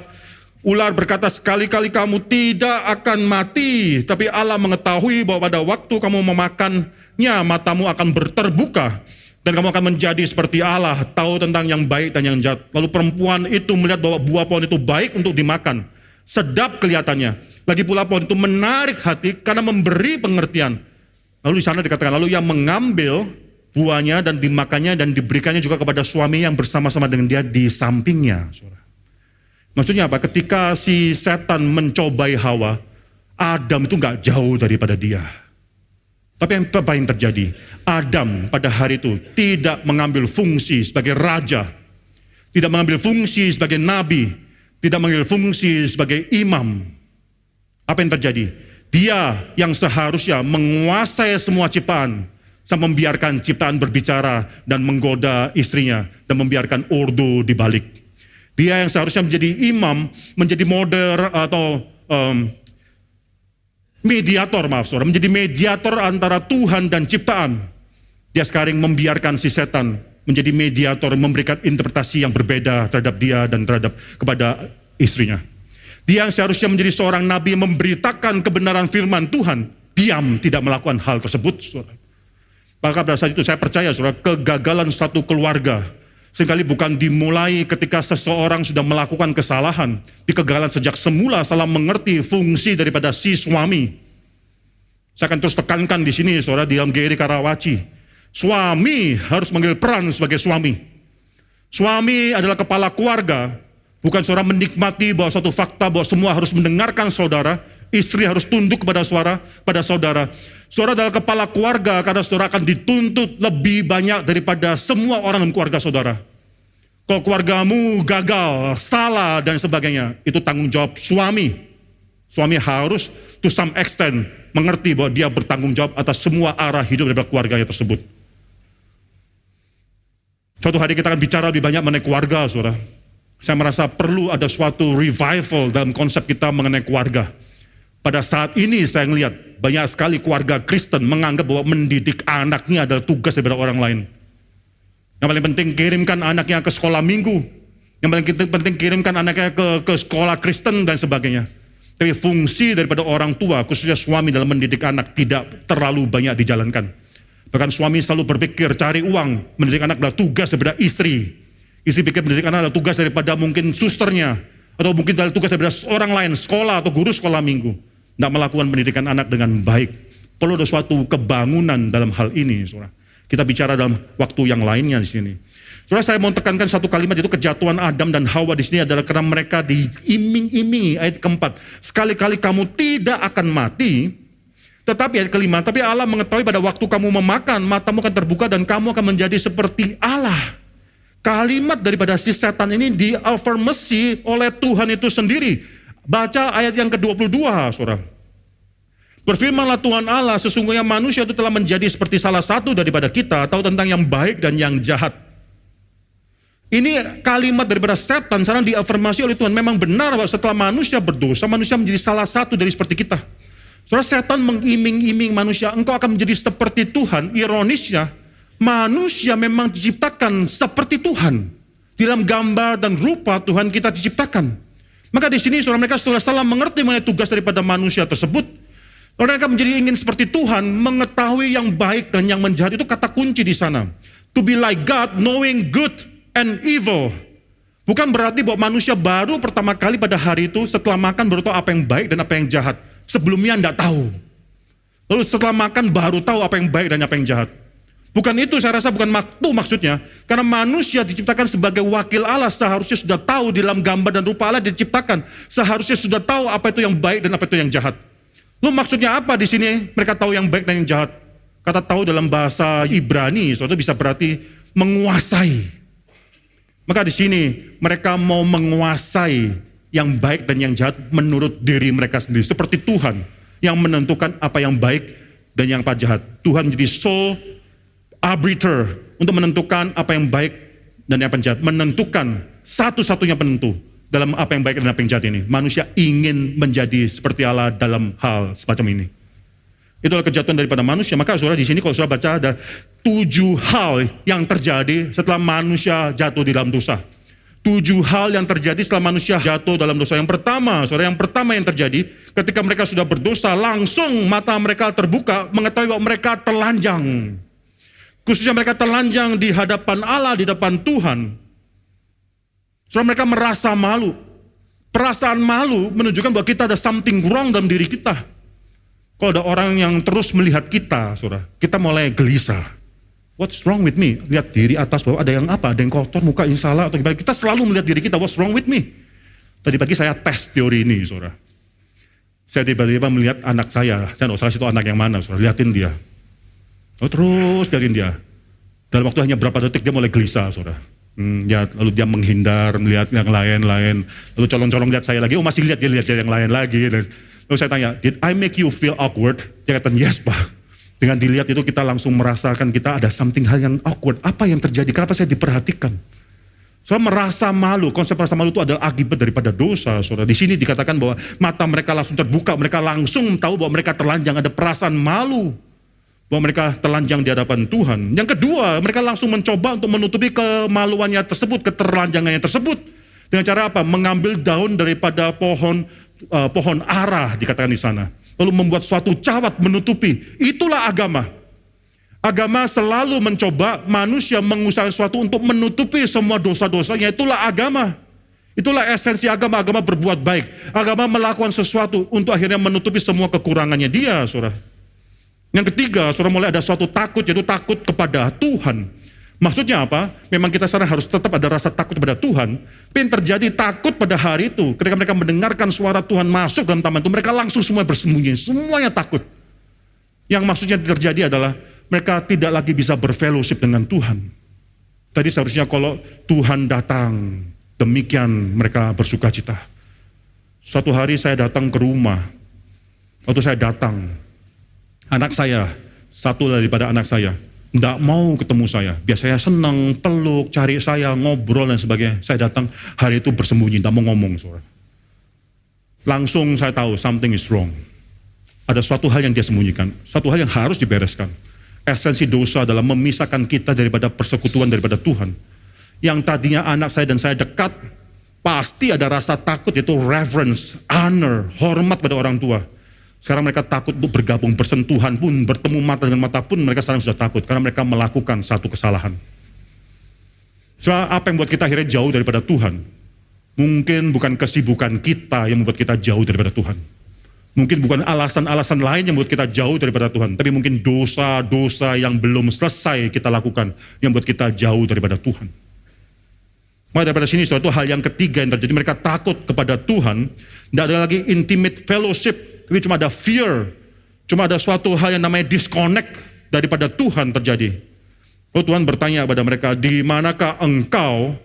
Ular berkata, sekali-kali kamu tidak akan mati, tapi Allah mengetahui bahwa pada waktu kamu memakannya, matamu akan terbuka, dan kamu akan menjadi seperti Allah, tahu tentang yang baik dan yang jahat. Lalu perempuan itu melihat bahwa buah pohon itu baik untuk dimakan, sedap kelihatannya. Lagi pula pohon itu menarik hati karena memberi pengertian. Lalu di sana dikatakan, lalu yang mengambil buahnya dan dimakannya dan diberikannya juga kepada suami yang bersama-sama dengan dia di sampingnya. Maksudnya apa? Ketika si setan mencobai Hawa, Adam itu nggak jauh daripada dia. Tapi apa yang terjadi? Adam pada hari itu tidak mengambil fungsi sebagai raja, tidak mengambil fungsi sebagai nabi, tidak mengambil fungsi sebagai imam. Apa yang terjadi? Dia yang seharusnya menguasai semua ciptaan, sampai membiarkan ciptaan berbicara dan menggoda istrinya dan membiarkan ordo dibalik. Dia yang seharusnya menjadi imam, menjadi menjadi mediator antara Tuhan dan ciptaan. Dia sekarang membiarkan si setan menjadi mediator, memberikan interpretasi yang berbeda terhadap dia dan terhadap kepada istrinya. Dia yang seharusnya menjadi seorang nabi yang memberitakan kebenaran firman Tuhan, diam tidak melakukan hal tersebut, saudara. Maka pada saat itu saya percaya, saudara, kegagalan satu keluarga seringkali bukan dimulai ketika seseorang sudah melakukan kesalahan. Di kegagalan sejak semula salah mengerti fungsi daripada si suami. Saya akan terus tekankan di sini, saudara, di dalam GRI Karawaci. Suami harus mengambil peran sebagai suami. Suami adalah kepala keluarga. Bukan saudara menikmati bahwa suatu fakta bahwa semua harus mendengarkan saudara. Istri harus tunduk kepada pada saudara. Saudara adalah kepala keluarga karena saudara akan dituntut lebih banyak daripada semua orang dalam keluarga saudara. Kalau keluargamu gagal, salah dan sebagainya, itu tanggung jawab suami. Suami harus to some extent mengerti bahwa dia bertanggung jawab atas semua arah hidup daripada keluarganya tersebut. Suatu hari kita akan bicara lebih banyak mengenai keluarga, saudara. Saya merasa perlu ada suatu revival dalam konsep kita mengenai keluarga. Pada saat ini saya melihat banyak sekali keluarga Kristen menganggap bahwa mendidik anaknya adalah tugas daripada orang lain. Yang paling penting kirimkan anaknya ke sekolah minggu. Yang paling penting kirimkan anaknya ke sekolah Kristen dan sebagainya. Tapi fungsi daripada orang tua, khususnya suami dalam mendidik anak tidak terlalu banyak dijalankan. Bahkan suami selalu berpikir cari uang, mendidik anak adalah tugas daripada istri. Istri pikir mendidik anak adalah tugas daripada mungkin susternya. Atau mungkin adalah tugas daripada orang lain, sekolah atau guru sekolah minggu. Tidak melakukan pendidikan anak dengan baik. Perlu ada suatu kebangunan dalam hal ini, saudara. Kita bicara dalam waktu yang lainnya di sini. Saudara, saya mau tekankan satu kalimat, itu kejatuhan Adam dan Hawa di sini adalah karena mereka diiming-imingi, ayat keempat. Sekali-kali kamu tidak akan mati, Tetapi ayat kelima, tapi Allah mengetahui pada waktu kamu memakan, matamu akan terbuka dan kamu akan menjadi seperti Allah. Kalimat daripada si setan ini diafirmasi oleh Tuhan itu sendiri. Baca ayat yang ke-22, saudara. Berfirmanlah Tuhan Allah, sesungguhnya manusia itu telah menjadi seperti salah satu daripada kita, tahu tentang yang baik dan yang jahat. Ini kalimat daripada setan, sekarang diafirmasi oleh Tuhan. Memang benar bahwa setelah manusia berdosa, manusia menjadi salah satu dari seperti kita. Saudara, setan mengiming-iming manusia, engkau akan menjadi seperti Tuhan. Ironisnya, manusia memang diciptakan seperti Tuhan. Dalam gambar dan rupa Tuhan kita diciptakan. Maka di sini saudara, mereka setelah salah mengerti mengenai tugas daripada manusia tersebut, mereka menjadi ingin seperti Tuhan, mengetahui yang baik dan yang menjahat. Itu kata kunci di sana. To be like God, knowing good and evil. Bukan berarti bahwa manusia baru pertama kali pada hari itu setelah makan baru tahu apa yang baik dan apa yang jahat. Sebelumnya tidak tahu. Lalu setelah makan baru tahu apa yang baik dan apa yang jahat. Bukan itu, saya rasa bukan itu maksudnya. Karena manusia diciptakan sebagai wakil Allah, seharusnya sudah tahu di dalam gambar dan rupa Allah diciptakan. Seharusnya sudah tahu apa itu yang baik dan apa itu yang jahat. Lalu maksudnya apa di sini? Mereka tahu yang baik dan yang jahat. Kata tahu dalam bahasa Ibrani, itu bisa berarti menguasai. Maka di sini mereka mau menguasai yang baik dan yang jahat menurut diri mereka sendiri. Seperti Tuhan yang menentukan apa yang baik dan yang apa jahat. Tuhan menjadi sole arbiter untuk menentukan apa yang baik dan yang jahat. Menentukan satu-satunya penentu dalam apa yang baik dan apa yang jahat ini. Manusia ingin menjadi seperti Allah dalam hal semacam ini. Itulah kejatuhan daripada manusia. Maka saudara di sini kalau saudara baca ada 7 hal yang terjadi setelah manusia jatuh di dalam dosa. 7 hal yang terjadi setelah manusia jatuh dalam dosa. Yang pertama, saudara, yang pertama yang terjadi ketika mereka sudah berdosa, langsung mata mereka terbuka, mengetahui bahwa mereka telanjang. Khususnya mereka telanjang di hadapan Allah, di depan Tuhan. Saudara, mereka merasa malu. Perasaan malu menunjukkan bahwa kita ada something wrong dalam diri kita. Kalau ada orang yang terus melihat kita, saudara, kita mulai gelisah. What's wrong with me? Lihat diri atas bawah, ada yang apa? Ada yang kotor, muka yang salah, atau gimana? Kita selalu melihat diri kita, what's wrong with me? Tadi pagi saya tes teori ini, saudara. Saya tiba-tiba melihat anak saya tidak usah itu anak yang mana, saudara, lihatin dia. Terus lihatin dia. Dalam waktu hanya berapa detik, dia mulai gelisah, saudara. Ya, lalu dia menghindar, melihat yang lain-lain. Lalu colong-colong lihat saya lagi, masih lihat dia yang lain lagi. Lalu saya tanya, did I make you feel awkward? Dia kata, yes, Pak. Dengan dilihat itu kita langsung merasakan kita ada something hal yang awkward. Apa yang terjadi? Kenapa saya diperhatikan? Saudara, merasa malu. Konsep merasa malu itu adalah akibat daripada dosa. Saudara, di sini dikatakan bahwa mata mereka langsung terbuka. Mereka langsung tahu bahwa mereka telanjang. Ada perasaan malu bahwa mereka telanjang di hadapan Tuhan. Yang kedua, mereka langsung mencoba untuk menutupi kemaluannya tersebut, keterlanjangannya tersebut. Dengan cara apa? Mengambil daun daripada pohon ara, dikatakan di sana. Lalu membuat suatu cawat menutupi. Itulah agama. Agama selalu mencoba manusia mengusahakan sesuatu untuk menutupi semua dosa-dosanya. Itulah agama. Itulah esensi agama. Agama berbuat baik. Agama melakukan sesuatu untuk akhirnya menutupi semua kekurangannya dia, saudara. Yang ketiga, saudara, mulai ada suatu takut, yaitu takut kepada Tuhan. Maksudnya apa? Memang kita sekarang harus tetap ada rasa takut kepada Tuhan. Tapi yang terjadi takut pada hari itu, ketika mereka mendengarkan suara Tuhan masuk dalam taman itu, mereka langsung semua bersembunyi, semuanya takut. Yang maksudnya terjadi adalah mereka tidak lagi bisa berfellowship dengan Tuhan. Tadi seharusnya kalau Tuhan datang, demikian mereka bersuka cita. Suatu hari saya datang ke rumah, waktu saya datang, anak saya, satu daripada anak saya, tidak mau ketemu saya. Biasanya senang, peluk, cari saya, ngobrol dan sebagainya. Saya datang, hari itu bersembunyi, tidak mau ngomong. Saudara. Langsung saya tahu, something is wrong. Ada suatu hal yang dia sembunyikan. Suatu hal yang harus dibereskan. Esensi dosa adalah memisahkan kita daripada persekutuan daripada Tuhan. Yang tadinya anak saya dan saya dekat, pasti ada rasa takut, yaitu reverence, honor, hormat pada orang tua. Sekarang mereka takut untuk bergabung, bersentuhan pun, bertemu mata dengan mata pun mereka sekarang sudah takut. Karena mereka melakukan satu kesalahan. Soal apa yang membuat kita akhirnya jauh daripada Tuhan? Mungkin bukan kesibukan kita yang membuat kita jauh daripada Tuhan. Mungkin bukan alasan-alasan lain yang membuat kita jauh daripada Tuhan. Tapi mungkin dosa-dosa yang belum selesai kita lakukan yang membuat kita jauh daripada Tuhan. Maka daripada sini suatu hal yang ketiga yang terjadi. Mereka takut kepada Tuhan. Tidak ada lagi intimate fellowship. Tapi cuma ada fear. Cuma ada suatu hal yang namanya disconnect daripada Tuhan terjadi. Tuhan bertanya kepada mereka, di manakah engkau?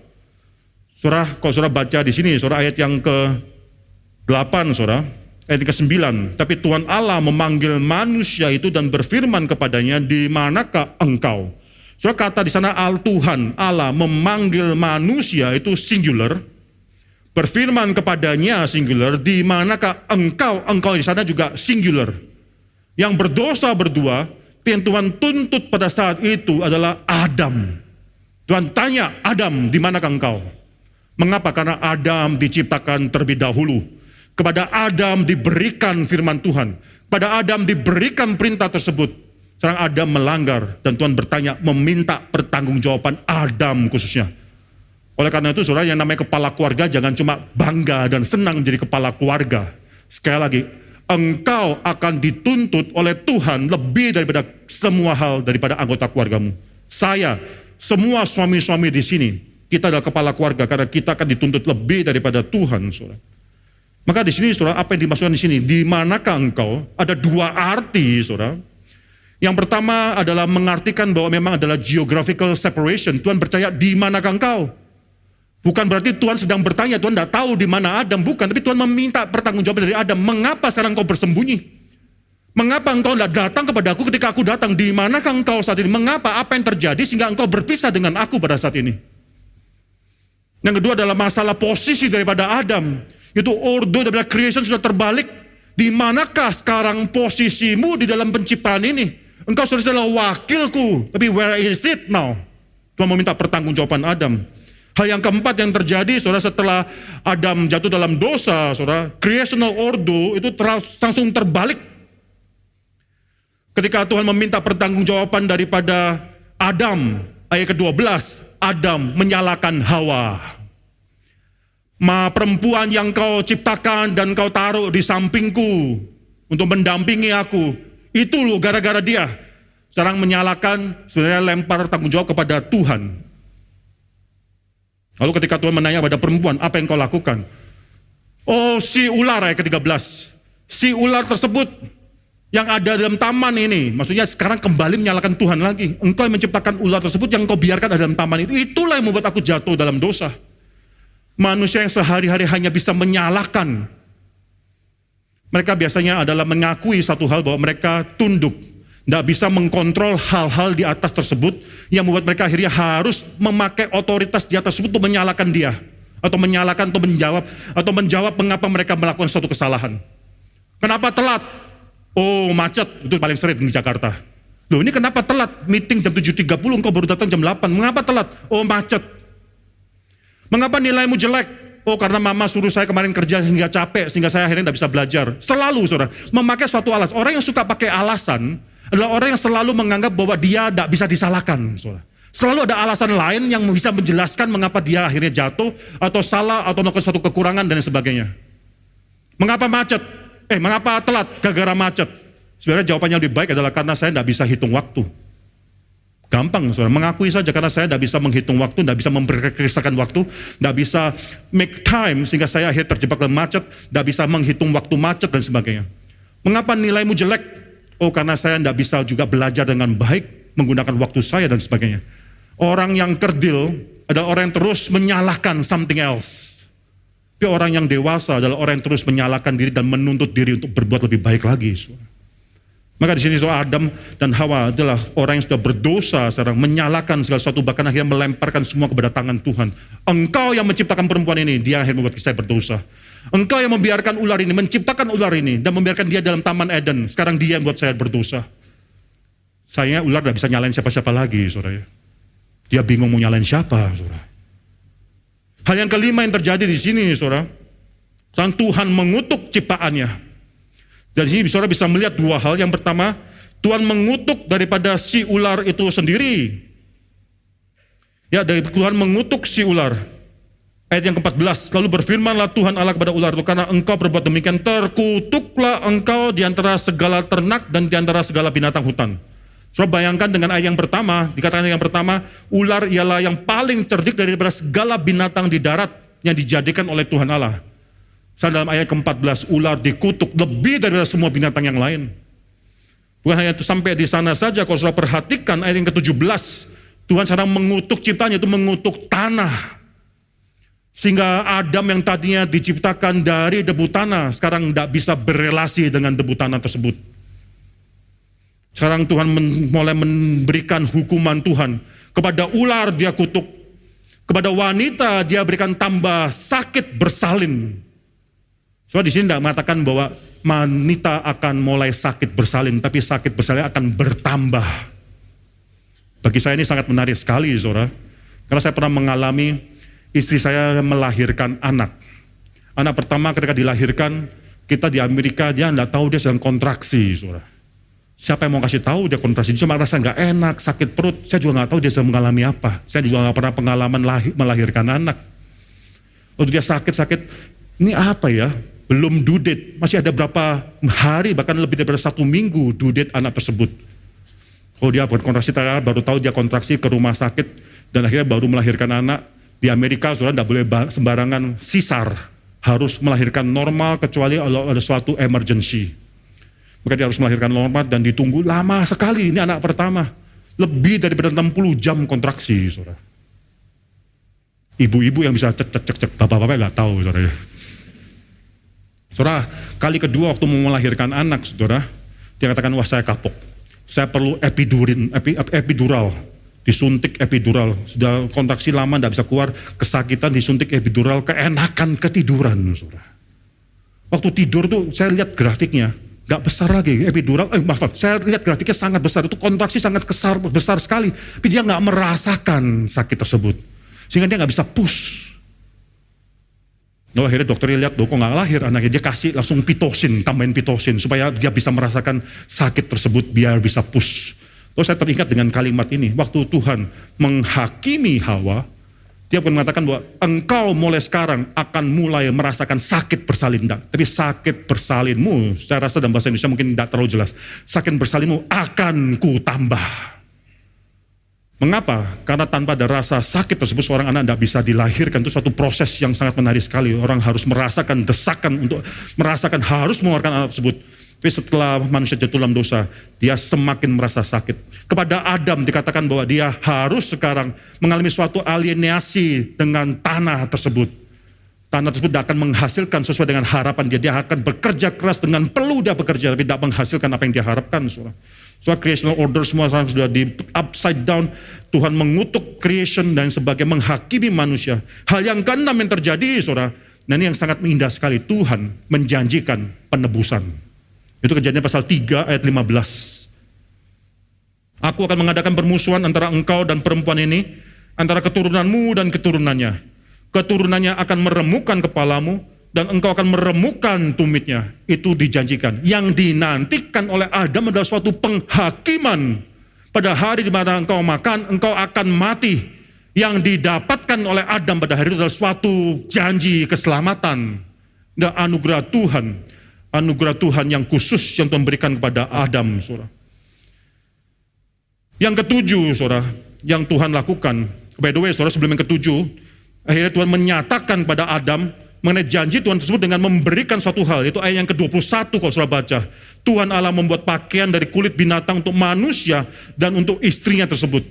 Saudara, kalau saudara baca di sini, saudara, ayat yang ke-8, saudara, ayat ke-9. Tapi Tuhan Allah memanggil manusia itu dan berfirman kepadanya, di manakah engkau? Saudara, kata di sana Tuhan Allah memanggil manusia itu singular, berfirman kepadanya singular, di manakah engkau? Engkau di sana juga singular. Yang berdosa berdua, yang Tuhan tuntut pada saat itu adalah Adam. Tuhan tanya, Adam, di manakah engkau? Mengapa? Karena Adam diciptakan terlebih dahulu. Kepada Adam diberikan firman Tuhan. Kepada Adam diberikan perintah tersebut. Sekarang Adam melanggar dan Tuhan bertanya, meminta pertanggungjawaban Adam khususnya. Oleh karena itu, saudara, yang namanya kepala keluarga jangan cuma bangga dan senang menjadi kepala keluarga. Sekali lagi, engkau akan dituntut oleh Tuhan lebih daripada semua hal daripada anggota keluargamu. Saya, semua suami-suami di sini, kita adalah kepala keluarga karena kita akan dituntut lebih daripada Tuhan, saudara. Maka di sini, saudara, apa yang dimaksudkan di sini? Di manakah engkau? Ada dua arti, saudara. Yang pertama adalah mengartikan bahwa memang adalah geographical separation. Tuhan percaya, di manakah engkau? Bukan berarti Tuhan sedang bertanya, Tuhan tidak tahu di mana Adam, bukan. Tapi Tuhan meminta pertanggungjawaban dari Adam. Mengapa sekarang engkau bersembunyi? Mengapa engkau tidak datang kepada aku ketika aku datang? Di manakah engkau saat ini? Mengapa? Apa yang terjadi sehingga engkau berpisah dengan aku pada saat ini? Yang kedua adalah masalah posisi daripada Adam. Itu ordo daripada creation sudah terbalik. Di manakah sekarang posisimu di dalam penciptaan ini? Engkau sudah adalah wakilku, tapi where is it now? Tuhan meminta pertanggungjawaban Adam. Hal yang keempat yang terjadi, saudara, setelah Adam jatuh dalam dosa, saudara, creational ordo itu langsung terbalik. Ketika Tuhan meminta pertanggungjawaban daripada Adam, ayat ke-12, Adam menyalahkan Hawa. Perempuan yang kau ciptakan dan kau taruh di sampingku untuk mendampingi aku, itu loh gara-gara dia. Sekarang menyalahkan, sebenarnya lempar tanggung jawab kepada Tuhan. Lalu ketika Tuhan menanya pada perempuan, apa yang kau lakukan? Oh, si ular, ayat ke-13. Si ular tersebut yang ada dalam taman ini, maksudnya sekarang kembali menyalahkan Tuhan lagi. Engkau yang menciptakan ular tersebut yang kau biarkan ada dalam taman itu. Itulah yang membuat aku jatuh dalam dosa. Manusia yang sehari-hari hanya bisa menyalahkan. Mereka biasanya adalah mengakui satu hal bahwa mereka tunduk. Tidak bisa mengkontrol hal-hal di atas tersebut yang membuat mereka akhirnya harus memakai otoritas di atas tersebut untuk menyalahkan dia. Atau menyalahkan atau menjawab mengapa mereka melakukan suatu kesalahan. Kenapa telat? Oh, macet, itu paling sering di Jakarta. Loh, ini kenapa telat? Meeting jam 7.30, engkau baru datang jam 8. Mengapa telat? Oh, macet. Mengapa nilaimu jelek? Oh, karena mama suruh saya kemarin kerja hingga capek, sehingga saya akhirnya tidak bisa belajar. Selalu, saudara, memakai suatu alasan. Orang yang suka pakai alasan adalah orang yang selalu menganggap bahwa dia tidak bisa disalahkan, saudara. Selalu ada alasan lain yang bisa menjelaskan mengapa dia akhirnya jatuh, atau salah, atau melakukan suatu kekurangan, dan sebagainya. Mengapa macet? Mengapa telat? Gara-gara macet. Sebenarnya jawabannya lebih baik adalah karena saya tidak bisa hitung waktu. Gampang, saudara, mengakui saja karena saya tidak bisa menghitung waktu, tidak bisa memperkirakan waktu, tidak bisa make time sehingga saya akhirnya terjebak dalam macet, tidak bisa menghitung waktu macet dan sebagainya. Mengapa nilaimu jelek? Oh, karena saya tidak bisa juga belajar dengan baik, menggunakan waktu saya dan sebagainya. Orang yang kerdil adalah orang yang terus menyalahkan something else. Tapi orang yang dewasa adalah orang yang terus menyalahkan diri dan menuntut diri untuk berbuat lebih baik lagi, saudara. Maka di sini Adam dan Hawa adalah orang yang sudah berdosa sekarang, menyalahkan segala sesuatu, bahkan akhirnya melemparkan semua kepada tangan Tuhan. Engkau yang menciptakan perempuan ini, dia akhirnya membuat saya berdosa. Engkau yang membiarkan ular ini, menciptakan ular ini, dan membiarkan dia dalam taman Eden. Sekarang dia yang membuat saya berdosa. Sayangnya ular tidak bisa nyalain siapa-siapa lagi, saudara. Dia bingung mau nyalain siapa, saudara. Hal yang kelima yang terjadi di sini, saudara, Tuhan mengutuk ciptaannya. Dari sini saudara bisa melihat dua hal. Yang pertama, Tuhan mengutuk daripada si ular itu sendiri. Ya, dari Tuhan mengutuk si ular. Ayat yang ke-14, lalu berfirmanlah Tuhan Allah kepada ular itu, karena engkau berbuat demikian, terkutuklah engkau di antara segala ternak dan di antara segala binatang hutan. Saudara bayangkan dengan ayat yang pertama, dikatakan yang pertama, ular ialah yang paling cerdik daripada segala binatang di darat yang dijadikan oleh Tuhan Allah. Dalam ayat ke-14, ular dikutuk lebih daripada semua binatang yang lain. Bukan hanya itu sampai di sana saja, kalau saudara perhatikan ayat yang ke-17, Tuhan sedang mengutuk ciptanya, itu mengutuk tanah. Sehingga Adam yang tadinya diciptakan dari debu tanah, sekarang tidak bisa berelasi dengan debu tanah tersebut. Sekarang Tuhan mulai memberikan hukuman Tuhan. Kepada ular dia kutuk, kepada wanita dia berikan tambah sakit bersalin. Soalnya di sini tidak mengatakan bahwa wanita akan mulai sakit bersalin, tapi sakit bersalin akan bertambah. Bagi saya ini sangat menarik sekali, saudara. Karena saya pernah mengalami istri saya melahirkan anak. Anak pertama ketika dilahirkan, kita di Amerika, dia tidak tahu dia sedang kontraksi, saudara. Siapa yang mau kasih tahu dia kontraksi? Dia cuma merasa nggak enak, sakit perut. Saya juga nggak tahu dia sedang mengalami apa. Saya juga nggak pernah pengalaman melahirkan anak. Waktu dia sakit-sakit, ini apa ya? Belum due date, masih ada berapa hari, bahkan lebih daripada 1 minggu due date anak tersebut. Kalau dia berkontraksi, baru tahu dia kontraksi ke rumah sakit, dan akhirnya baru melahirkan anak. Di Amerika, saudara tidak boleh sembarangan sisar, harus melahirkan normal kecuali kalau ada suatu emergency. Maka dia harus melahirkan normal dan ditunggu lama sekali, ini anak pertama. Lebih daripada 60 jam kontraksi, saudara. Ibu-ibu yang bisa cek, bapak-bapak nggak tahu, saudara. Saudara, kali kedua waktu mau melahirkan anak, saudara, dia katakan, wah saya kapok. Saya perlu epidural, disuntik epidural. Sudah kontraksi lama, tidak bisa keluar, kesakitan, disuntik epidural, keenakan ketiduran, saudara. Waktu tidur tuh, saya lihat grafiknya, nggak besar lagi, epidural, saya lihat grafiknya sangat besar, itu kontraksi sangat besar sekali, tapi dia nggak merasakan sakit tersebut. Sehingga dia nggak bisa push. Nah, akhirnya dokternya lihat, kok nggak lahir anaknya, dia kasih langsung pitocin, tambahin pitocin, supaya dia bisa merasakan sakit tersebut, biar bisa push. Terus saya teringat dengan kalimat ini, waktu Tuhan menghakimi Hawa, dia pun mengatakan bahwa engkau mulai sekarang akan mulai merasakan sakit bersalin. Tapi sakit bersalinmu, saya rasa dalam bahasa Indonesia mungkin tidak terlalu jelas, sakit bersalinmu akan ku tambah. Mengapa? Karena tanpa ada rasa sakit tersebut seorang anak tidak bisa dilahirkan. Itu suatu proses yang sangat menarik sekali. Orang harus merasakan desakan untuk merasakan harus mengeluarkan anak tersebut. Tapi setelah manusia jatuh dalam dosa, dia semakin merasa sakit. Kepada Adam dikatakan bahwa dia harus sekarang mengalami suatu alienasi dengan tanah tersebut. Tanah tersebut tidak akan menghasilkan sesuai dengan harapan dia. Dia akan bekerja keras dengan perlu dia bekerja, tapi tidak menghasilkan apa yang dia harapkan. So creational order semua sekarang sudah di upside down. Tuhan mengutuk creation dan sebagai menghakimi manusia. Hal yang keenam yang terjadi, saudara, dan ini yang sangat indah sekali, Tuhan menjanjikan penebusan. Itu Kejadian pasal 3 ayat 15. Aku akan mengadakan permusuhan antara engkau dan perempuan ini, antara keturunanmu dan keturunannya. Keturunannya akan meremukkan kepalamu, dan engkau akan meremukkan tumitnya. Itu dijanjikan. Yang dinantikan oleh Adam adalah suatu penghakiman. Pada hari di mana engkau makan, engkau akan mati. Yang didapatkan oleh Adam pada hari itu adalah suatu janji keselamatan. Dan anugerah Tuhan yang khusus yang Tuhan berikan kepada Adam, saudara. Yang ketujuh, saudara, yang Tuhan lakukan. By the way, saudara, sebelum yang ketujuh, akhirnya Tuhan menyatakan pada Adam mengenai janji Tuhan tersebut dengan memberikan suatu hal, yaitu ayat yang ke-21 kalau saudara baca. Tuhan Allah membuat pakaian dari kulit binatang untuk manusia dan untuk istrinya tersebut.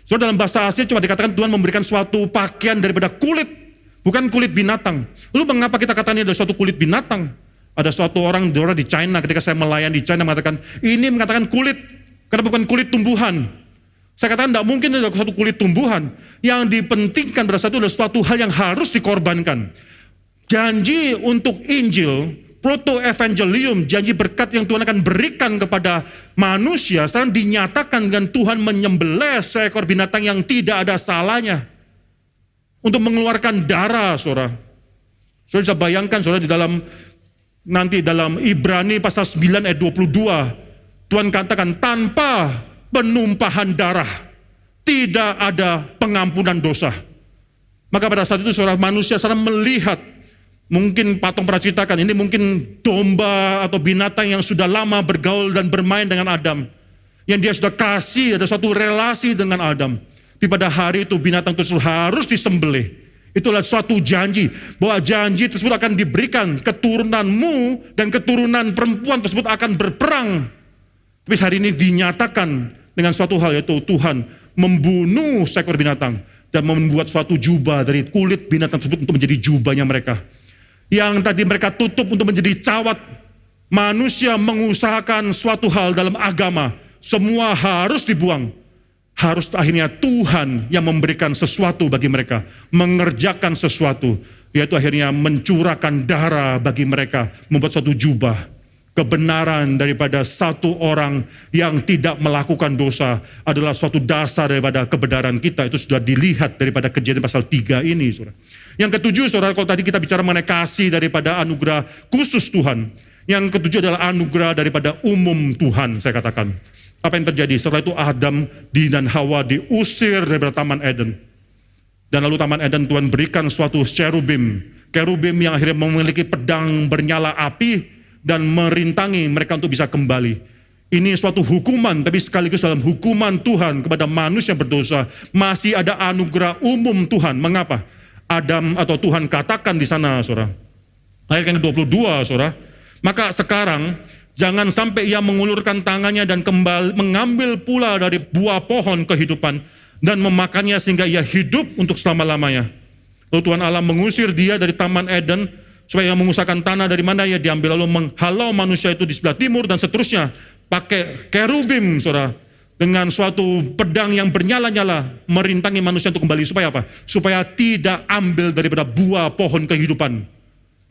So dalam bahasa Asia cuma dikatakan Tuhan memberikan suatu pakaian daripada kulit, bukan kulit binatang. Lalu mengapa kita katakan ini adalah suatu kulit binatang? Ada suatu orang di China, ketika saya melayani di China mengatakan, ini mengatakan kulit, karena bukan kulit tumbuhan. Saya katakan tidak mungkin ada suatu kulit tumbuhan. Yang dipentingkan pada saat itu adalah suatu hal yang harus dikorbankan. Janji untuk Injil, proto-evangelium, janji berkat yang Tuhan akan berikan kepada manusia, sekarang dinyatakan dengan Tuhan menyembelih seekor binatang yang tidak ada salahnya. Untuk mengeluarkan darah, saudara. Saudara bisa bayangkan, saudara, di dalam nanti dalam Ibrani pasal 9 ayat 22, Tuhan katakan tanpa penumpahan darah tidak ada pengampunan dosa. Maka pada saat itu saudara, manusia sekarang melihat, mungkin patung pernah ceritakan, ini mungkin domba atau binatang yang sudah lama bergaul dan bermain dengan Adam. Yang dia sudah kasih, ada suatu relasi dengan Adam. Tapi pada hari itu binatang tersebut harus disembelih. Itulah suatu janji, bahwa janji tersebut akan diberikan, keturunanmu dan keturunan perempuan tersebut akan berperang. Tapi hari ini dinyatakan dengan suatu hal, yaitu Tuhan membunuh seekor binatang dan membuat suatu jubah dari kulit binatang tersebut untuk menjadi jubahnya mereka. Yang tadi mereka tutup untuk menjadi cawat, manusia mengusahakan suatu hal dalam agama, semua harus dibuang. Harus akhirnya Tuhan yang memberikan sesuatu bagi mereka, mengerjakan sesuatu, yaitu akhirnya mencurahkan darah bagi mereka, membuat suatu jubah. Kebenaran daripada satu orang yang tidak melakukan dosa adalah suatu dasar daripada kebenaran kita. Itu sudah dilihat daripada Kejadian pasal 3 ini, saudara. Yang ketujuh, saudara, kalau tadi kita bicara mengenai kasih daripada anugerah khusus Tuhan. Yang ketujuh adalah anugerah daripada umum Tuhan, saya katakan. Apa yang terjadi? Setelah itu Adam dan Hawa diusir daripada Taman Eden. Dan lalu Taman Eden Tuhan berikan suatu cherubim. Cherubim yang akhirnya memiliki pedang bernyala api dan merintangi mereka untuk bisa kembali. Ini suatu hukuman, tapi sekaligus dalam hukuman Tuhan kepada manusia yang berdosa, masih ada anugerah umum Tuhan. Mengapa? Adam atau Tuhan katakan di sana, saudara. Ayat yang ke-22, saudara. Maka sekarang, jangan sampai ia mengulurkan tangannya dan kembali mengambil pula dari buah pohon kehidupan dan memakannya sehingga ia hidup untuk selama-lamanya. Lalu Tuhan Allah mengusir dia dari Taman Eden, supaya mengusahakan tanah dari mana ia diambil, lalu menghalau manusia itu di sebelah timur dan seterusnya. Pakai kerubim, saudara, dengan suatu pedang yang bernyala-nyala, merintangi manusia untuk kembali. Supaya apa? Supaya tidak ambil daripada buah pohon kehidupan.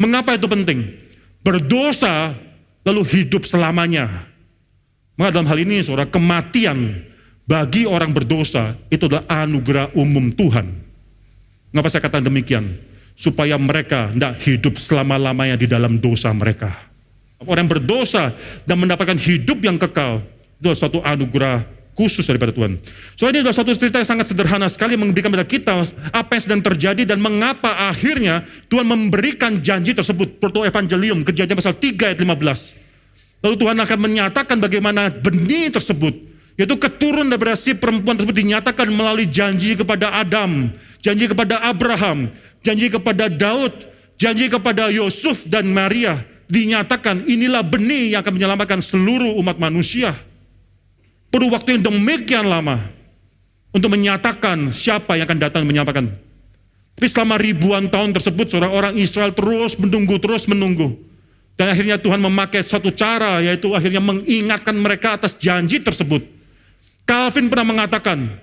Mengapa itu penting? Berdosa, lalu hidup selamanya. Maka dalam hal ini, saudara, kematian bagi orang berdosa, itu adalah anugerah umum Tuhan. Mengapa saya katakan demikian? Supaya mereka tidak hidup selama-lamanya di dalam dosa mereka. Orang yang berdosa dan mendapatkan hidup yang kekal, itu adalah suatu anugerah khusus daripada Tuhan. So ini adalah suatu cerita yang sangat sederhana sekali memberikan kepada kita apa yang sedang terjadi dan mengapa akhirnya Tuhan memberikan janji tersebut. Proto-evangelium, Kejadian pasal 3 ayat 15. Lalu Tuhan akan menyatakan bagaimana benih tersebut, yaitu keturunan daripada si perempuan tersebut dinyatakan melalui janji kepada Adam, janji kepada Abraham, janji kepada Daud, janji kepada Yusuf dan Maria. Dinyatakan inilah benih yang akan menyelamatkan seluruh umat manusia. Perlu waktu yang demikian lama untuk menyatakan siapa yang akan datang menyelamatkan. Tapi selama ribuan tahun tersebut, orang Israel terus menunggu. Dan akhirnya Tuhan memakai satu cara, yaitu akhirnya mengingatkan mereka atas janji tersebut. Calvin pernah mengatakan,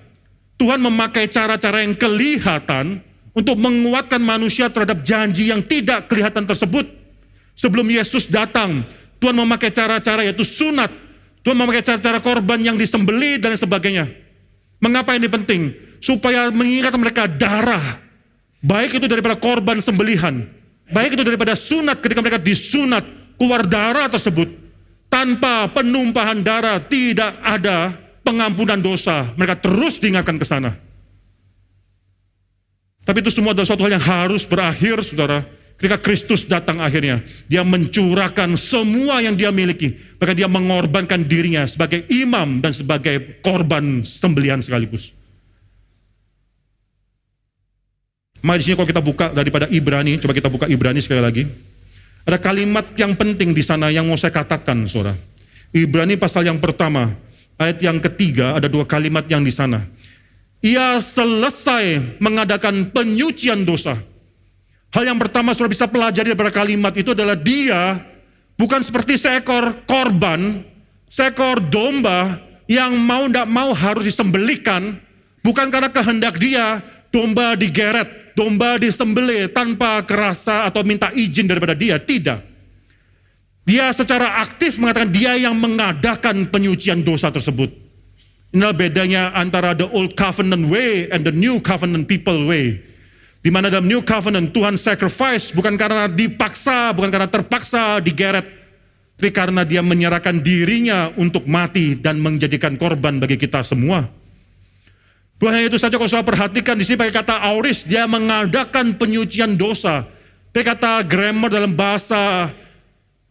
Tuhan memakai cara-cara yang kelihatan untuk menguatkan manusia terhadap janji yang tidak kelihatan tersebut. Sebelum Yesus datang, Tuhan memakai cara-cara yaitu sunat. Tuhan memakai cara-cara korban yang disembelih dan sebagainya. Mengapa ini penting? Supaya mengingatkan mereka darah. Baik itu daripada korban sembelihan, baik itu daripada sunat, ketika mereka disunat, keluar darah tersebut. Tanpa penumpahan darah tidak ada pengampunan dosa. Mereka terus diingatkan ke sana. Tapi itu semua adalah suatu hal yang harus berakhir, saudara. Ketika Kristus datang akhirnya, dia mencurahkan semua yang dia miliki. Maka dia mengorbankan dirinya sebagai imam dan sebagai korban sembelihan sekaligus. Mari di sini kalau kita buka daripada Ibrani, coba kita buka Ibrani sekali lagi. Ada kalimat yang penting di sana yang mau saya katakan, saudara. Ibrani pasal yang pertama, ayat yang ketiga, ada dua kalimat yang di sana. Ia selesai mengadakan penyucian dosa. Hal yang pertama saudara bisa pelajari daripada kalimat itu adalah dia bukan seperti seekor korban, seekor domba yang mau tidak mau harus disembelihkan. Bukan karena kehendak dia, domba digeret, domba disembelih tanpa kerasa atau minta izin daripada dia. Tidak. Dia secara aktif mengatakan dia yang mengadakan penyucian dosa tersebut. Inilah bedanya antara the old covenant way and the new covenant people way. Di mana dalam new covenant Tuhan sacrifice bukan karena dipaksa, bukan karena terpaksa digeret, tapi karena dia menyerahkan dirinya untuk mati dan menjadikan korban bagi kita semua. Bukan hanya itu saja, kalau saudara perhatikan di sini pakai kata auris, dia mengadakan penyucian dosa. Pakai kata grammar dalam bahasa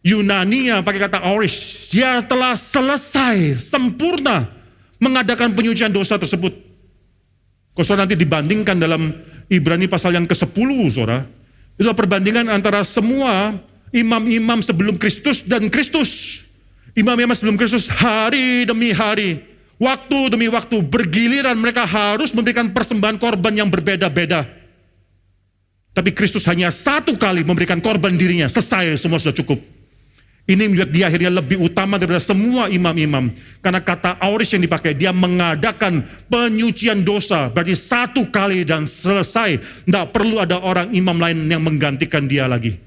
Yunania pakai kata auris, dia telah selesai, sempurna mengadakan penyucian dosa tersebut. Kalau saudara nanti dibandingkan dalam Ibrani pasal yang ke-10, saudara, itu perbandingan antara semua imam-imam sebelum Kristus dan Kristus. Imam-imam sebelum Kristus hari demi hari, waktu demi waktu, bergiliran mereka harus memberikan persembahan korban yang berbeda-beda. Tapi Kristus hanya satu kali memberikan korban dirinya, selesai, semua sudah cukup. Ini membuat dia akhirnya lebih utama daripada semua imam-imam. Karena kata auris yang dipakai, dia mengadakan penyucian dosa, berarti satu kali dan selesai. Tidak perlu ada orang imam lain yang menggantikan dia lagi.